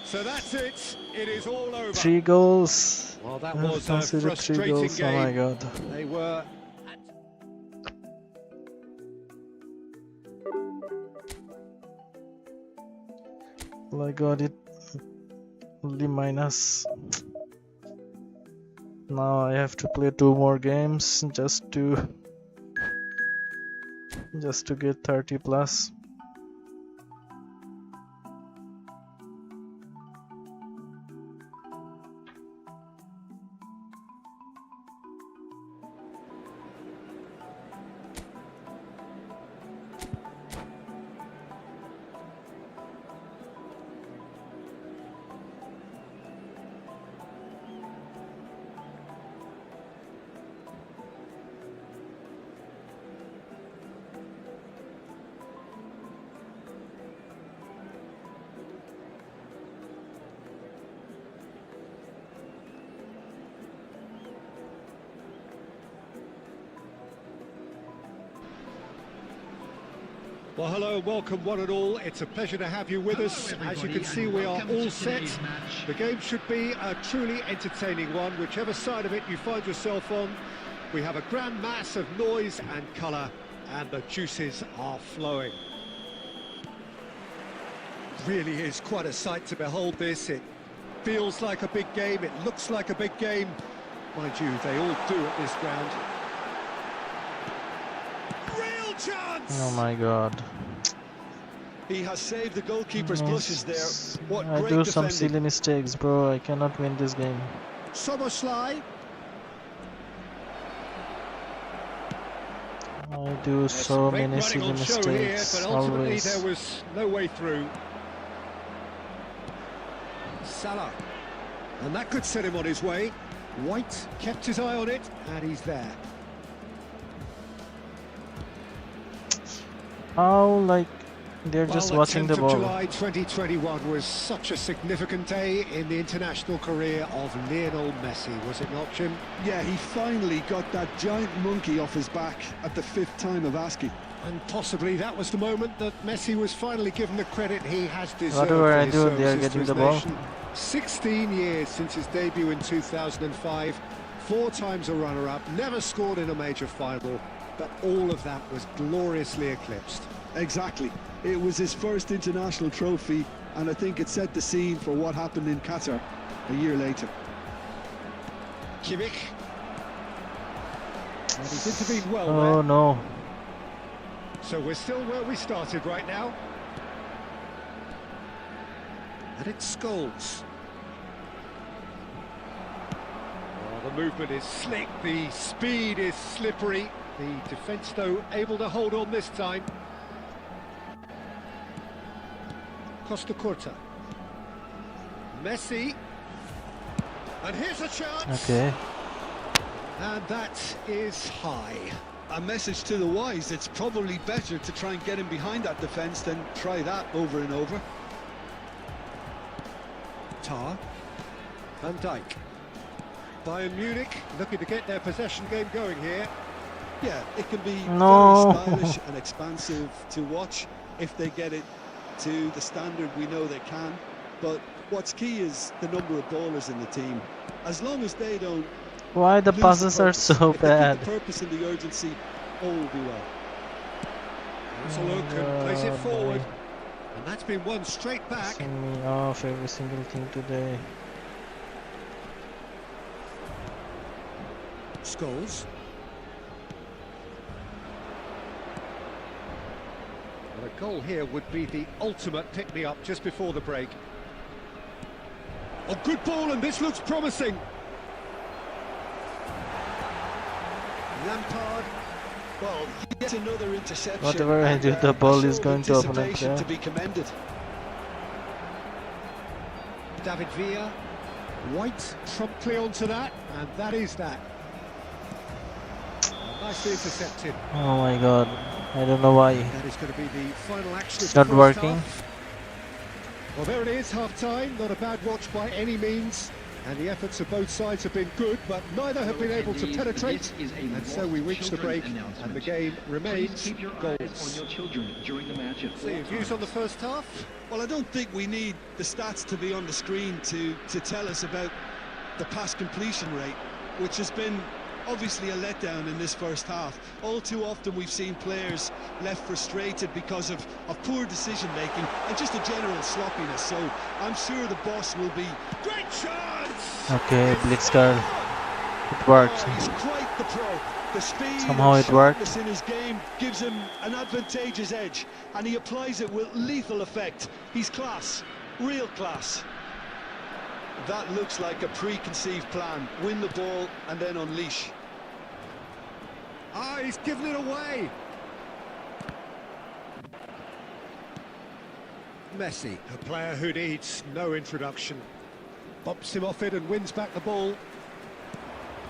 So that's it. It is all over. 3 goals. Well, that I've was a considered 3 frustrating goals. game. Oh my god. They were I got it. Only minus. Now I have to play 2 more games just to get 30 plus. Well, hello and welcome one and all. It's a pleasure to have you with us. As you can see, we are all set. The game should be a truly entertaining one, whichever side of it you find yourself on. We have a grand mass of noise and colour, and the juices are flowing. Really is quite a sight to behold this. It feels like a big game, it looks like a big game. Mind you, they all do at this ground. Real chance! Oh my god. He has saved the goalkeeper's blushes there. What I great do some defending. silly mistakes, bro. I cannot win this game. Soboslai. I do so Great many running silly on show here, mistakes, but ultimately always. there was no way through. Salah. And that could set him on his way. White kept his eye on it, and he's there. How, like, they're just Well, watching the 10th of ball. July 2021 was such a significant day in the international career of Lionel Messi, was it not, Jim? Yeah, he finally got that giant monkey off his back at the 5th time of asking. And possibly that was the moment that Messi was finally given the credit he has deserved. Whatever for I his do, they are services to getting his the ball. nation. 16 years since his debut in 2005, 4 times a runner-up, never scored in a major final, but all of that was gloriously eclipsed. Exactly. It was his first international trophy, and I think it set the scene for what happened in Qatar a year later. Kimmich. And he's intervened well Oh there. no. So we're still where we started right now. And it's Scholes. Oh, the movement is slick, the speed is slippery. The defence, though, able to hold on this time. Costa Curta. Messi. And here's a chance. Okay. And that is high. A message to the wise, it's probably better to try and get him behind that defence than try that over and over. Tar. Van Dijk. Bayern Munich looking to get their possession game going here. Yeah, it can be No. very stylish and expansive to watch if they get it to the standard we know they can. But what's key is the number of ballers in the team. As long as they don't Why the lose passes are purpose, so if they keep bad? the purpose and the urgency, all will be well. Let's a look and place it Oh, forward. boy. And that's been one straight back. Pissing me off every single thing today. Scholes. Well, a goal here would be the ultimate pick-me-up just before the break. A good ball, and this looks promising. Lampard. Well, yet another interception. Whatever I and, do, the a ball show is of going to opponent anticipation player. to be commended. David Villa. White promptly onto that, and that is that. Nicely intercepted. Oh my god. I don't know why. That is going to be the final action It's of the not first working. half. Well, there it is, half-time. Not a bad watch by any means. And the efforts of both sides have been good, but neither have been able to penetrate. And so we reach the break, and the game remains goals. So your views on the first half? Well, I don't think we need the stats to be on the screen to tell us about the pass completion rate, which has been Obviously a letdown in this first half. All too often we've seen players left frustrated because of poor decision-making and just a general sloppiness. So I'm sure the boss will be... Great chance! Okay, Blitzkar. It worked. Oh, he's quite the pro. The speed Somehow and it worked. sharpness in his game gives him an advantageous edge, and he applies it with lethal effect. He's class, real class. That looks like a preconceived plan. Win the ball and then unleash. Ah, he's given it away. Messi, a player who needs no introduction. Bumps him off it and wins back the ball.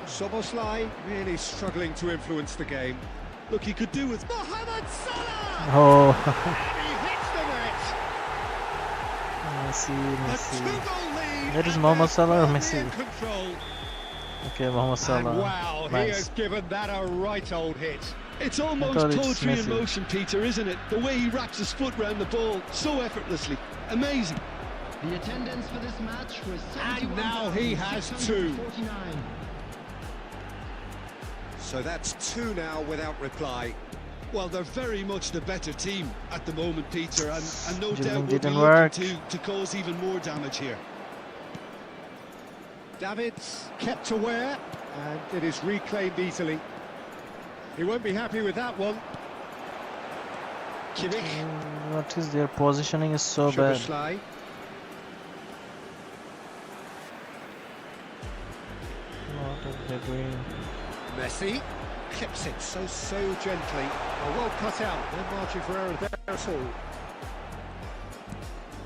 Soboslai really struggling to influence the game. Look, he could do with... Mohamed Salah! Oh, And he hits the net. Messi, A Messi. two-goal lead. That is and Mohamed they're Salah or firmly Messi? in control. Okay, Mohamed And Salah. wow, he Nice. has given that a right old hit. It's I almost thought it's poetry in Messi. motion, Peter, isn't it? The way he wraps his foot round the ball so effortlessly. Amazing. The attendance for this match was And now he has two. 71,649. So that's two now without reply. Well, they're very much the better team at the moment, Peter, and no Dribbling doubt will be didn't looking work. to cause even more damage here. Davids kept aware, and it is reclaimed easily. He won't be happy with that one. Kimmich, What is their positioning is so bad. Szoboszlai. What are they doing? Messi clips it so gently. Oh, well cut out. No margin for error there at all.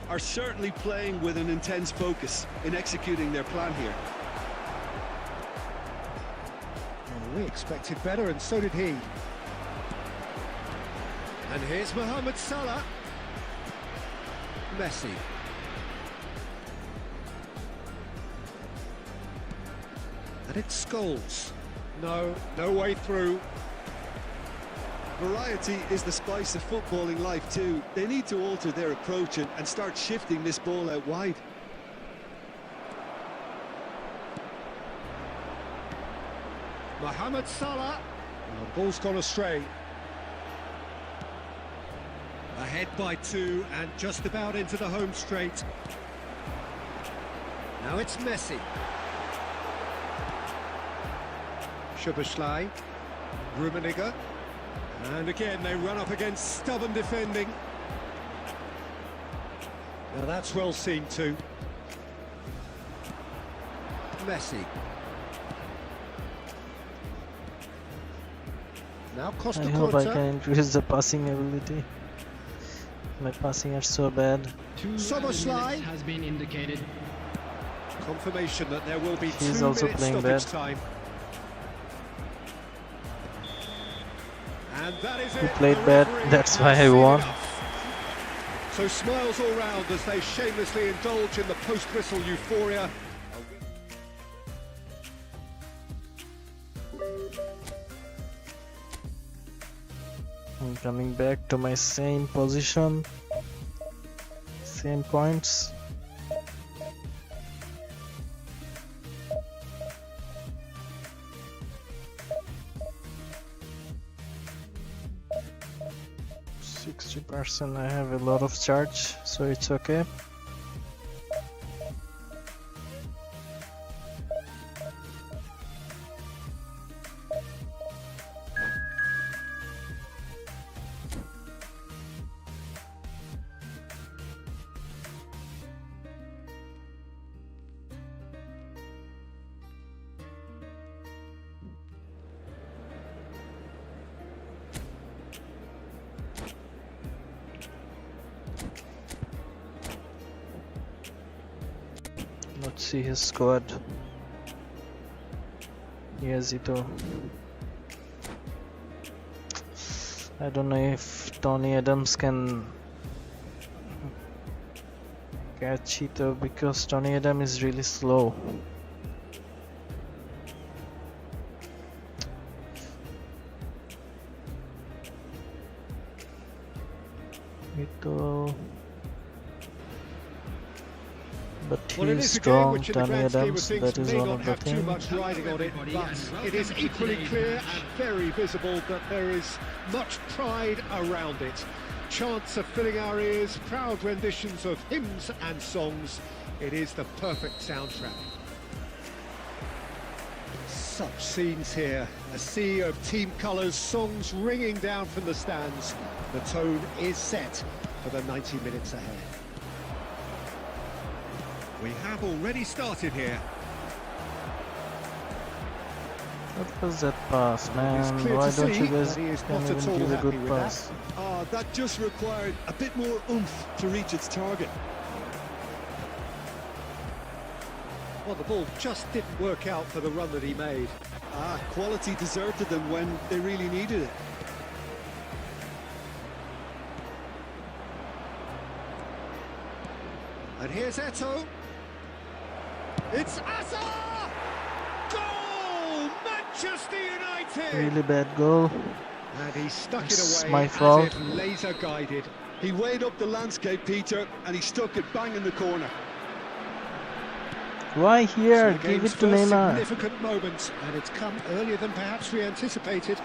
Are certainly playing with an intense focus in executing their plan here. Oh, we expected better, and so did he. And here's Mohamed Salah. Messi. And it's Scholes. No way through. Variety is the spice of footballing life too. They need to alter their approach and start shifting this ball out wide. Mohamed Salah. And the ball's gone astray. Ahead by two and just about into the home straight. Now it's Messi. Szoboszlai. Rummenigge. And again they run up against stubborn defending. Now that's well seen too. Messi. Now Costa I hope I Curta. can increase the passing ability. My passing are so bad. 2 Szoboszlai. minutes has been indicated. Confirmation that there will be He's 2 also minutes playing stoppage bad. time. And that is He it. played The bad, referee that's has why I seen won. enough. So smiles all round as they shamelessly indulge in the post-whistle euphoria. I'm coming back to my same position, same points. %, I have a lot of charge, so it's okay. Let's see his squad. Here's Ito. I don't know if Tony Adams can catch Ito because Tony Adams is really slow. Ito. But Well, it He's is a game strong, which in the Tony grand scheme of Adams, things that is may one not of the have too things. much riding on it, but it is equally clear and very visible that there is much pride around it. Chants are filling our ears, proud renditions of hymns and songs. It is the perfect soundtrack. Such scenes here, a sea of team colours, songs ringing down from the stands. The tone is set for the 90 minutes ahead. We have already started here. What was that pass, It's man? clear Why to don't you see guys that he is can not at even all give a happy good with pass? That just required a bit more oomph to reach its target. Well, the ball just didn't work out for the run that he made. Quality deserted them when they really needed it. And here's Eto'o. It's Azar! Goal! Manchester United! Really bad goal. And he stuck It's it away my as fault. if laser guided. He weighed up the landscape, Peter, and he stuck it bang in the corner. Why here? So the Give it game's to first Neymar. significant moment, and it's come earlier than perhaps we anticipated.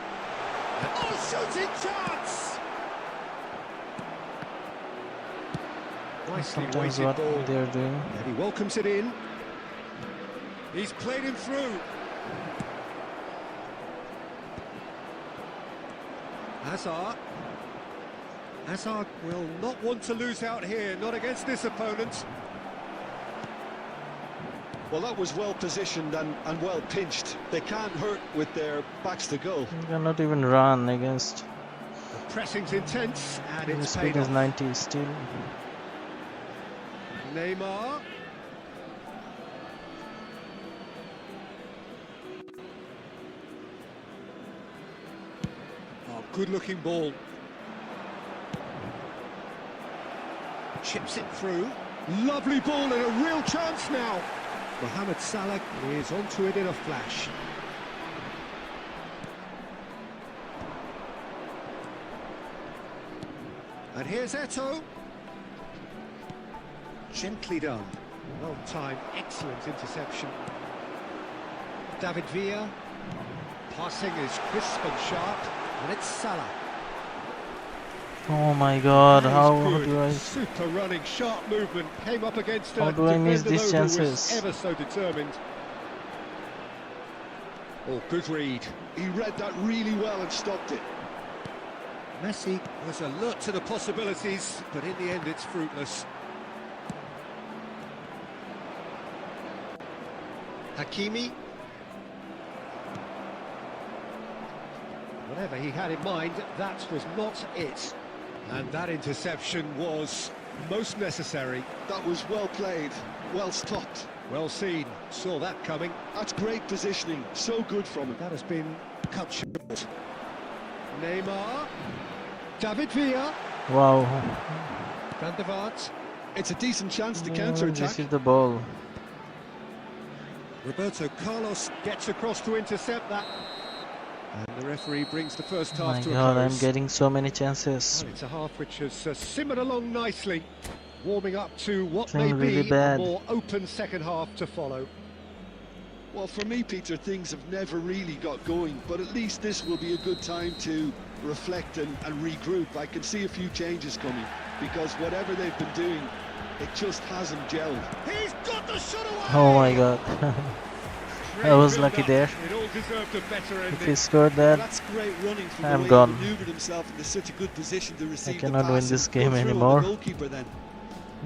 Oh, shooting chance! Nicely Sometimes weighted what ball. they're doing. And he welcomes it in. He's played him through. Hazard. Hazard will not want to lose out here, not against this opponent. Well, that was well positioned and well pinched. They can't hurt with their backs to goal. You cannot even run against. The pressing's intense, and The it's speed paid is off. 90 still. Neymar. Oh, good-looking ball. Chips it through. Lovely ball and a real chance now. Mohamed Salah is onto it in a flash. And here's Eto'o. Gently done. Well timed, excellent interception. David Villa. Passing is crisp and sharp, and it's Salah. Oh my god, That is how good. do I... Super running, sharp movement, came up against How a do I miss defender these though who was chances? ever so determined. Oh, good read. He read that really well and stopped it. Messi was alert to the possibilities, but in the end it's fruitless. Hakimi. Whatever he had in mind, that was not it. And that interception was most necessary. That was well played, well stopped. Well seen, saw that coming. That's great positioning, so good from him. That has been cut short. Neymar. David Villa. Wow. Van der Vaart. It's a decent chance to This counter-attack. is the ball. Roberto Carlos gets across to intercept that. And the referee brings the first half My to a god, I'm close. getting so many chances. Well, it's a half which has simmered along nicely, warming up to what may Playing really be bad. a more open second half to follow. Well, for me, Peter, things have never really got going, but at least this will be a good time to reflect and regroup. I can see a few changes coming, because whatever they've been doing, it just hasn't gelled. He's got the shot away! Oh my god. I was Great lucky build-up. there. It all deserved a better If he ending. scored that, That's great running from I'm the way gone. he manoeuvred himself into such a good position to receive the cannot win pass this and game go through on the anymore. goalkeeper then.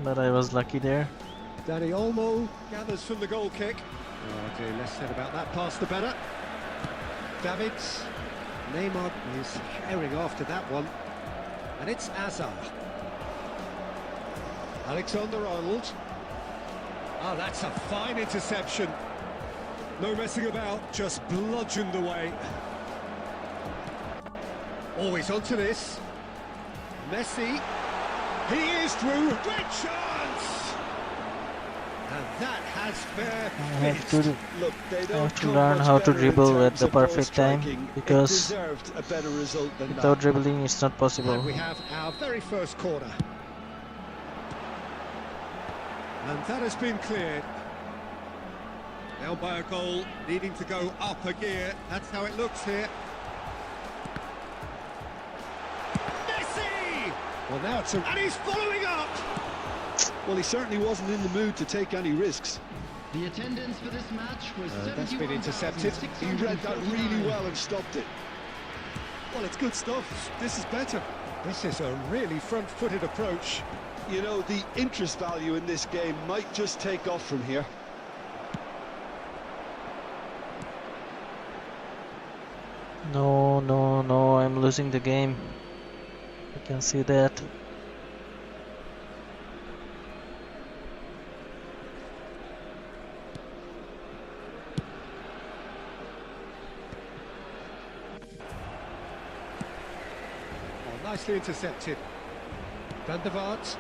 but I was lucky there. Danny Olmo gathers from the goal kick. Oh dear, less said about that pass the better. Davids. Neymar is herring after that one. And it's Azar. Alexander-Arnold. Oh, that's a fine interception. No messing about, just bludgeoned away. Always onto this. Messi. He is through. Great chance! And that has fair I have finished. to Look, they I don't have to come learn much how to better in dribble at terms the of ball perfect time, striking. It because deserved a better result than that. without dribbling it's not And possible. we have our very first corner. And that has been cleared. Now by a goal, needing to go up a gear. That's how it looks here. Messi! Well, now it's and he's following up! Well, he certainly wasn't in the mood to take any risks. The attendance for this match was That's been intercepted. He read that really well and stopped it. Well, it's good stuff. This is better. This is a really front-footed approach. You know, the interest value in this game might just take off from here. No, no, no, I'm losing the game. You can see that. Oh, nicely intercepted. Van der Vaart.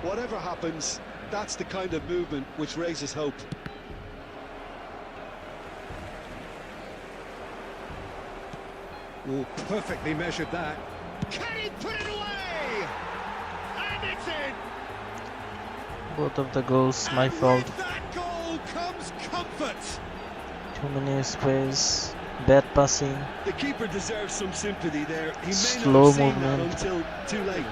Whatever happens, that's the kind of movement which raises hope. Oh, perfectly measured that. Can he put it away? And it's in! Both of the goals my And fault. with that goal comes comfort. Too many space, bad passing. The keeper deserves some sympathy there. He may Slow not have seen movement. that until too late.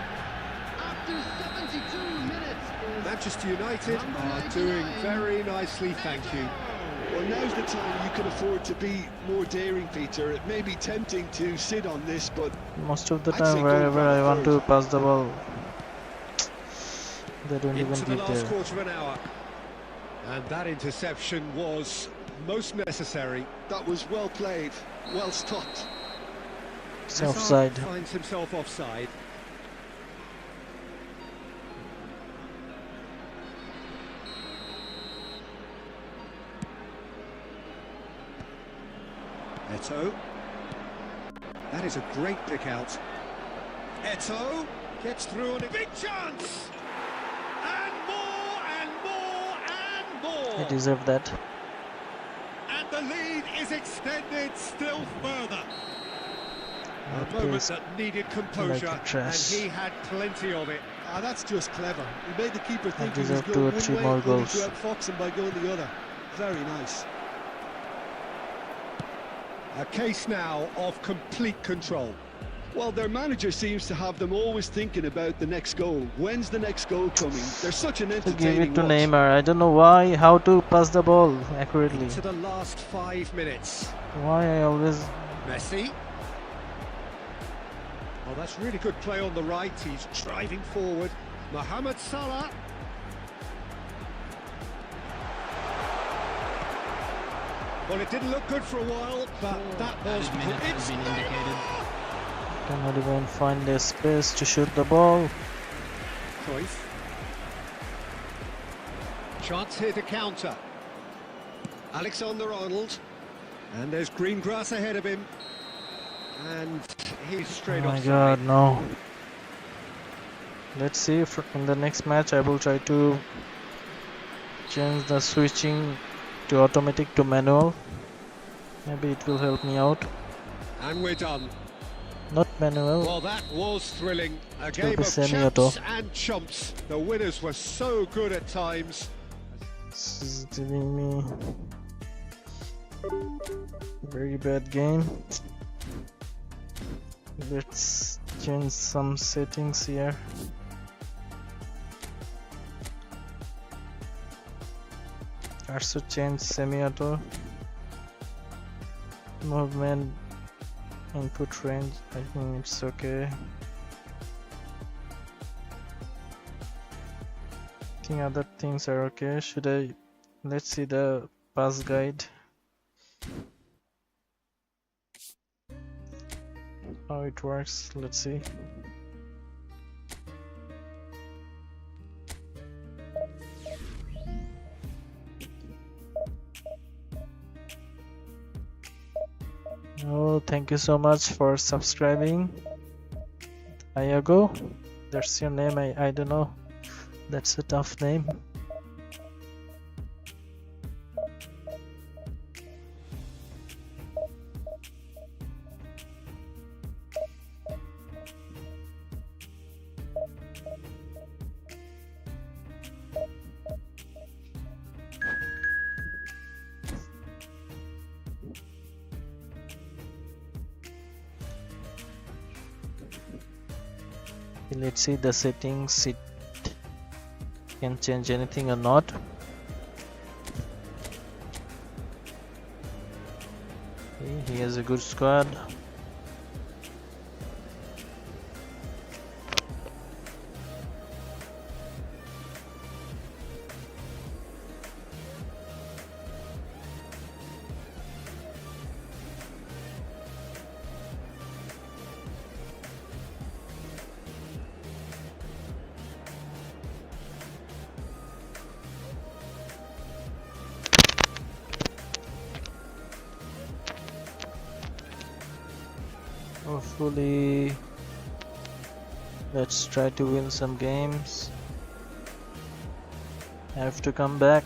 After 72 minutes is Manchester United are doing very nicely, thank you. Well, now's the time you can afford to be more daring, Peter. It may be tempting to sit on this, but Most of the I'd time, say go wherever for I the want to third. pass the ball, they don't even Into the get last there. quarter of an hour. And that interception was most necessary. that was well played, well stopped. It's Hazard offside. finds himself offside. Eto'o. That is a great pick out. Eto'o gets through on a big chance! And more, and more, and more! I deserve that. And the lead is extended still further. That A moment is that needed composure, like and trash. he had plenty of it. Ah, that's just clever. He made the keeper think he was deserve going 2 or one 3 way, more only goals. to outfox him by going the other. Very nice. A case now of complete control. Well, their manager seems to have them always thinking about the next goal. When's the next goal coming? They're such an To give entertaining it to watch. Neymar. I don't know why, how to pass the ball accurately. To the last 5 minutes. Why I always... Messi. Oh, that's really good play on the right. He's driving forward. Mohamed Salah. Well, it didn't look good for a while, but that was... minute has been indicated. cannot even find the space to shoot the ball. Cruyff. Chance here to counter. Alexander-Arnold. And there's green grass ahead of him. And he's straight Oh my offside. god, no. Let's see if in the next match I will try to change the switching to automatic to manual. Maybe it will help me out. And we're done. Not manual. Well, that was thrilling. A will game be of semi-auto. champs and chumps. The winners were so good at times. This is giving me very bad game. Let's change some settings here. Also change semi-auto. Movement input range, I think it's okay. I think other things are okay. Let's see the pass guide. How it works, let's see. Oh, thank you so much for subscribing. Ayago, that's your name. I don't know. That's a tough name. Let's see the settings, it can change anything or not. Okay, he has a good squad. Hopefully, let's try to win some games. I have to come back.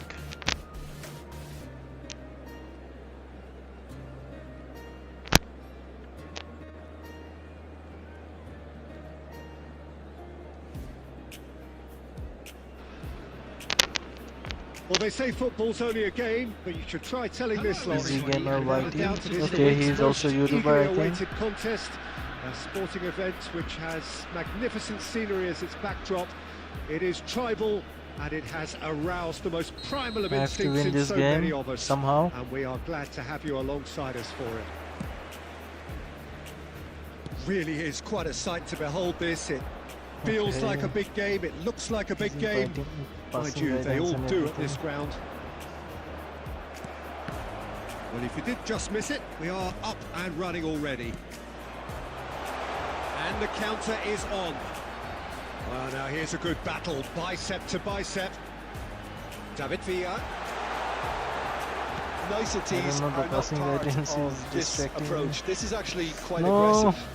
Well, they say football's only a game, but you should try telling this lot. Easy gamer Without a YT. doubt, it is the Okay, week's he's also most YouTuber, eagerly I think. awaited contest, a sporting event which has magnificent scenery as its backdrop. It is tribal and it has aroused the most primal of I have to instincts win in this so many game of us. somehow. And we are glad to have you alongside us for it. Really is quite a sight to behold this. It feels Okay. like a big game, it looks like a big Easy game. fighting, Mind passing you, they guidance all and do at everything. this ground. Well, if you did just miss it, we are up and running already. And the counter is on. Well, now here's a good battle, bicep to bicep. David Villa. Niceties know, the are not passing part guidance of is this distracting me. approach. This is actually quite No. aggressive.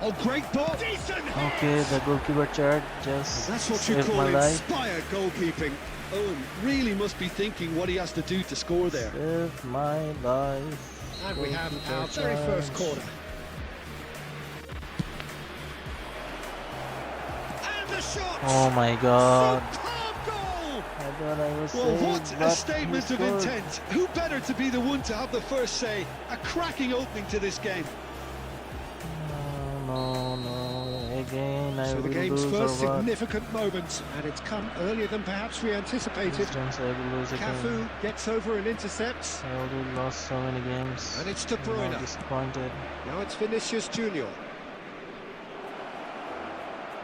Oh, great ball! Decent hit! Okay, the goalkeeper charge just That's what you saved call my life. inspired goalkeeping. Owen really must be thinking what he has to do to score there. Saved my life. And we have Goalkeeper our very first charge. corner. And the shot! Oh my god. Superb goal! I thought I was Well, saved, what but a statement he of scored. intent. Who better to be the one to have the first say? A cracking opening to this game. No, again I So will the game's lose first or what? significant moment, and it's come earlier than perhaps we anticipated. This times I will lose again. Cafu gets over and intercepts. I already lost so many games. And it's De I'm Bruyne. now disappointed. Now it's Vinicius Junior.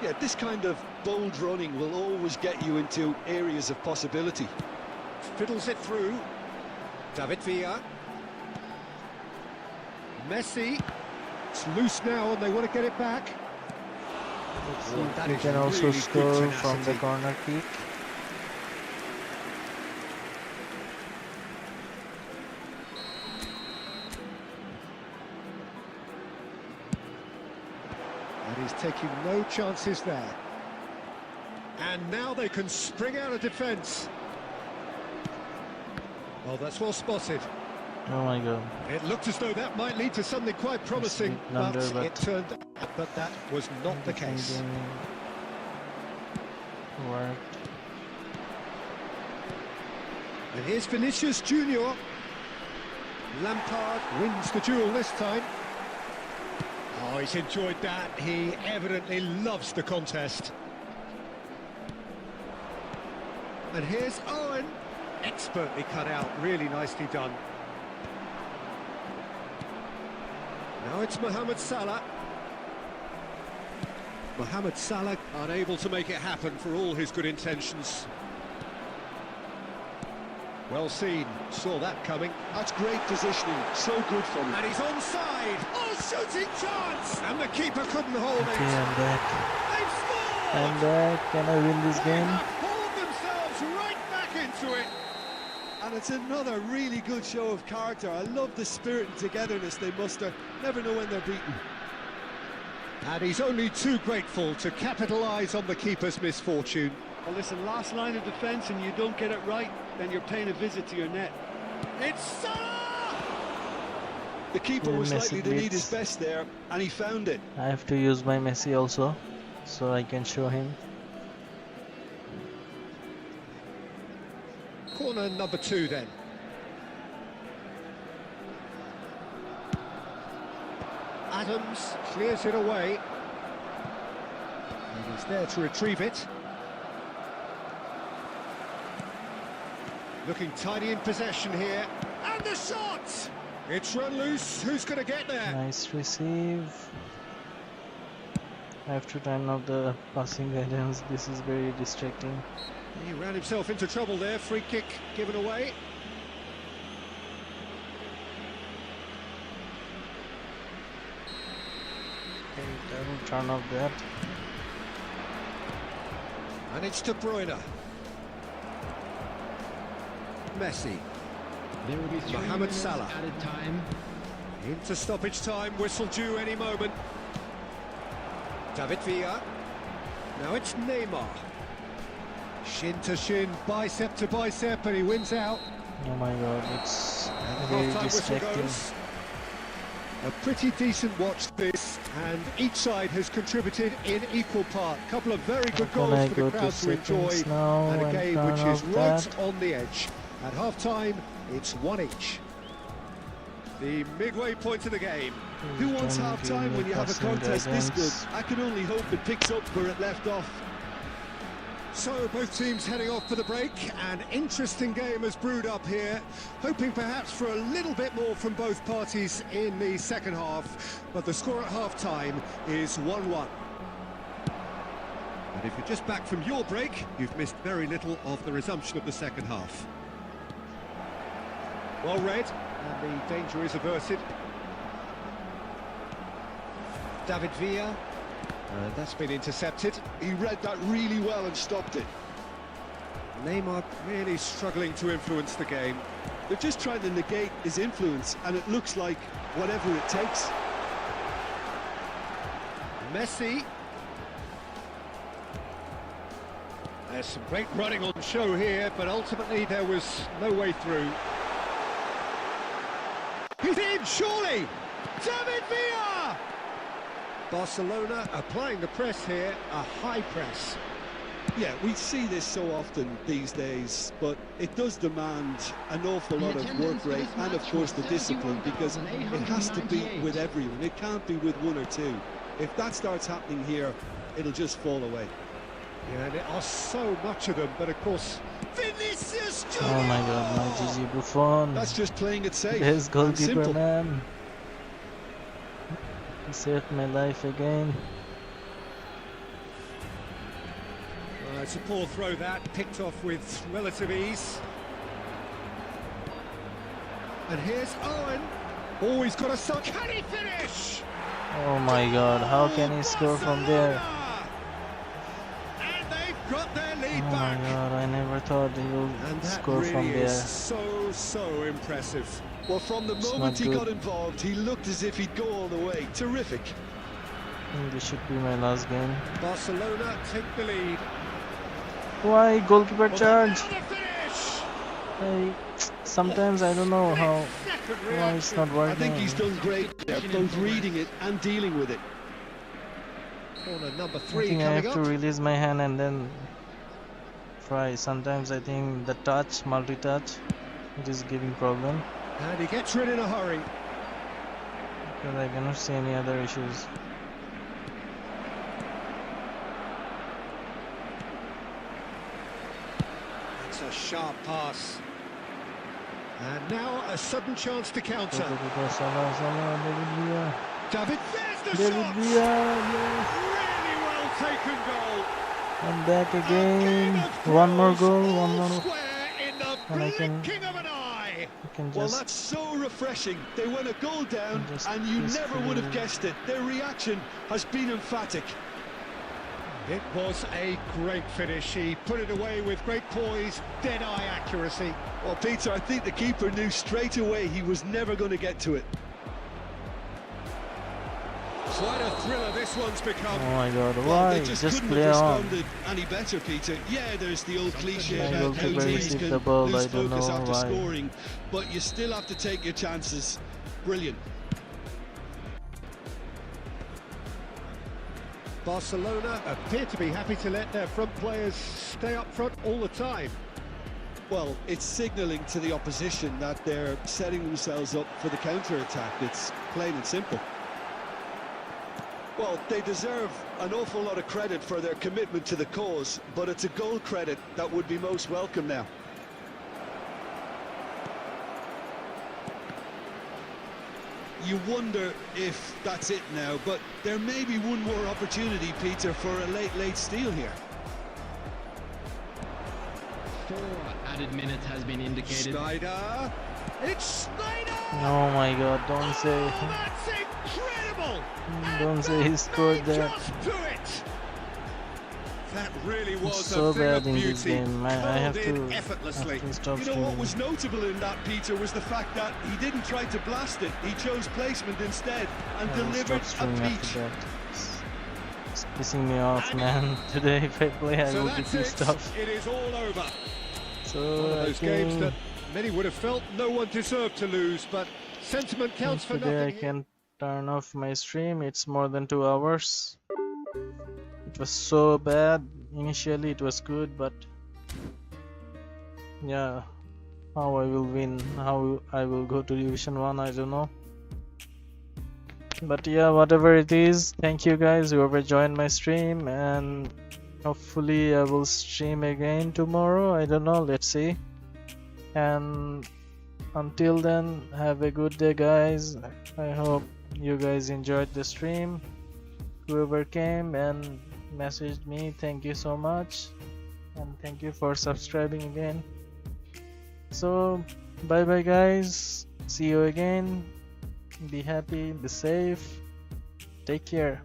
Yeah, this kind of bold running will always get you into areas of possibility. Fiddles it through. David Villa. Messi. It's loose now and they want to get it back. Let's see Oh, if that we is can also really good score from the tenacity. corner kick. And he's taking no chances there. And now they can spring out of defence. Well, that's well spotted. Oh my god. It looked as though that might lead to something quite promising, blunder, but it but- turned out but that was not the case. Defending worked. And here's Vinicius Junior. Lampard wins the duel this time. Oh, he's enjoyed that. He evidently loves the contest. And here's Owen. Expertly cut out, really nicely done. Now it's Mohamed Salah. Mohamed Salah unable to make it happen for all his good intentions. Well seen, saw that coming. That's great positioning, so good from him. And he's onside. Oh, shooting chance! And the keeper couldn't hold Okay, it. I'm back. They've scored! I'm back. Can I win this They game? have pulled themselves right back into it. And it's another really good show of character. I love the spirit and togetherness they muster. Never know when they're beaten. And he's only too grateful to capitalise on the keeper's misfortune. Well, listen, last line of defence and you don't get it right, then you're paying a visit to your net. It's Salah! The keeper Yeah, was Messi likely to need blitz. his best there, and he found it. I have to use my Messi also, so I can show him. Corner number 2 then. Adams clears it away. He's there to retrieve it. Looking tidy in possession here. And the shot! It's run loose. Who's going to get there? Nice receive. I have to turn off the passing guidance. This is very distracting. He ran himself into trouble there. Free kick given away. Okay, I will turn off that. And it's De Bruyne. Messi. There will be 3 Mohamed minutes Salah. added time. Into stoppage time. Whistle due any moment. David Villa. Now it's Neymar. Shin to shin, bicep to bicep, and he wins out. Oh my god, it's And the very half-time whistle distracting. goes. A pretty decent watch this, and each side has contributed in equal part. A couple of very good How can I goals for go the to crowd to enjoy, settings now and a and game turn which is off right that? on the edge. At half-time, it's 1 each. The midway point of the game. Who wants Don't half-time give when me you have a passing contest this guidance. good? I can only hope it picks up where it left off. So both teams heading off for the break. An interesting game has brewed up here, hoping perhaps for a little bit more from both parties in the second half, but the score at half-time is 1-1. And if you're just back from your break, you've missed very little of the resumption of the second half. Well read, and the danger is averted. David Villa. That's been intercepted. He read that really well and stopped it. Neymar really struggling to influence the game. They're just trying to negate his influence, and it looks like whatever it takes. Messi. There's some great running on show here, but ultimately there was no way through. He's in, surely! David Villa! Barcelona applying the press here, a high press. Yeah, we see this so often these days, but it does demand an awful lot of work rate and, of course, the discipline, because it has to be with everyone. It can't be with one or two. If that starts happening here, it'll just fall away. Yeah, there are so much of them, but of course, Vinicius Junior! Oh my god, my GG Buffon. That's just playing it safe. There's and goalkeeper, simple. man. He saved my life again. It's a poor throw that, picked off with relative ease. And here's Owen. Oh, he's got a shot. Can he finish? Oh my god, how can he score from there? And they've got their Oh lead my back. god, I never thought he And would that score really from there. is so impressive. Well, from the It's moment not he good. got involved, he looked as if he'd go all the way. Terrific. I think this should be my last game. Barcelona take the lead. Why goalkeeper charge? Another finish! Sometimes I don't know how Second why it's reaction. not working. I think he's done great there, both reading it and dealing with it. Corner number I 3 think I coming have to up. release my hand and then try. Sometimes I think the touch, multi-touch, it is giving problem And he gets rid in a hurry. because I cannot see any other issues. It's a sharp pass. And now a sudden chance to counter. Salah, David Villa. David, there's the David shot! Villa, yes. Really well taken goal. I'm back A game again. of One more thrills, goal, all one more. square in the And I can- blinking of an eye. I can Well, just that's so refreshing. They went a goal down, Just and you never would have peacefully- guessed it. Their reaction has been emphatic. It was a great finish. He put it away with great poise, dead-eye accuracy. Well, Peter, I think the keeper knew straight away he was never going to get to it. Quite a thriller this one's become. Oh my god, Well, why? they just Just couldn't play have on. responded any better, Peter. Yeah, there's the old cliche My about how goalkeeper teams received can the ball, lose I don't focus know after why. scoring, but you still have to take your chances. Brilliant. Barcelona appear to be happy to let their front players stay up front all the time. Well, it's signalling to the opposition that they're setting themselves up for the counter-attack. It's plain and simple. Well, they deserve an awful lot of credit for their commitment to the cause, but it's a goal credit that would be most welcome now. You wonder if that's it now, but there may be one more opportunity, Peter, for a late steal here. 4 added minutes has been indicated. Snyder. It's Snyder! Oh my god, don't say. Oh, that's incredible! Don't say he scored that. Just do it! That really was So a thing bad of in beauty. this game. I have Curled in to effortlessly. stop You know what streaming. was notable in that, Peter, was the fact that he didn't try to blast it. He chose placement instead and I will delivered stop a streaming peach. after that. It's pissing me off, man. Today if I play I So will be that's pissed it. off. It is all over. One So of I those games think that many would have felt no one deserved to lose, but sentiment counts for today I nothing. can turn off my stream. It's more than 2 hours. It was so bad. Initially it was good, but yeah, how I will win, how I will go to Division 1, I don't know. But yeah, whatever it is, thank you guys whoever joined my stream, and hopefully I will stream again tomorrow. I don't know, let's see. And until then, have a good day guys. I hope you guys enjoyed the stream. Whoever came and messaged me, thank you so much, and thank you for subscribing again. So bye bye guys, see you again. Be happy, be safe, take care.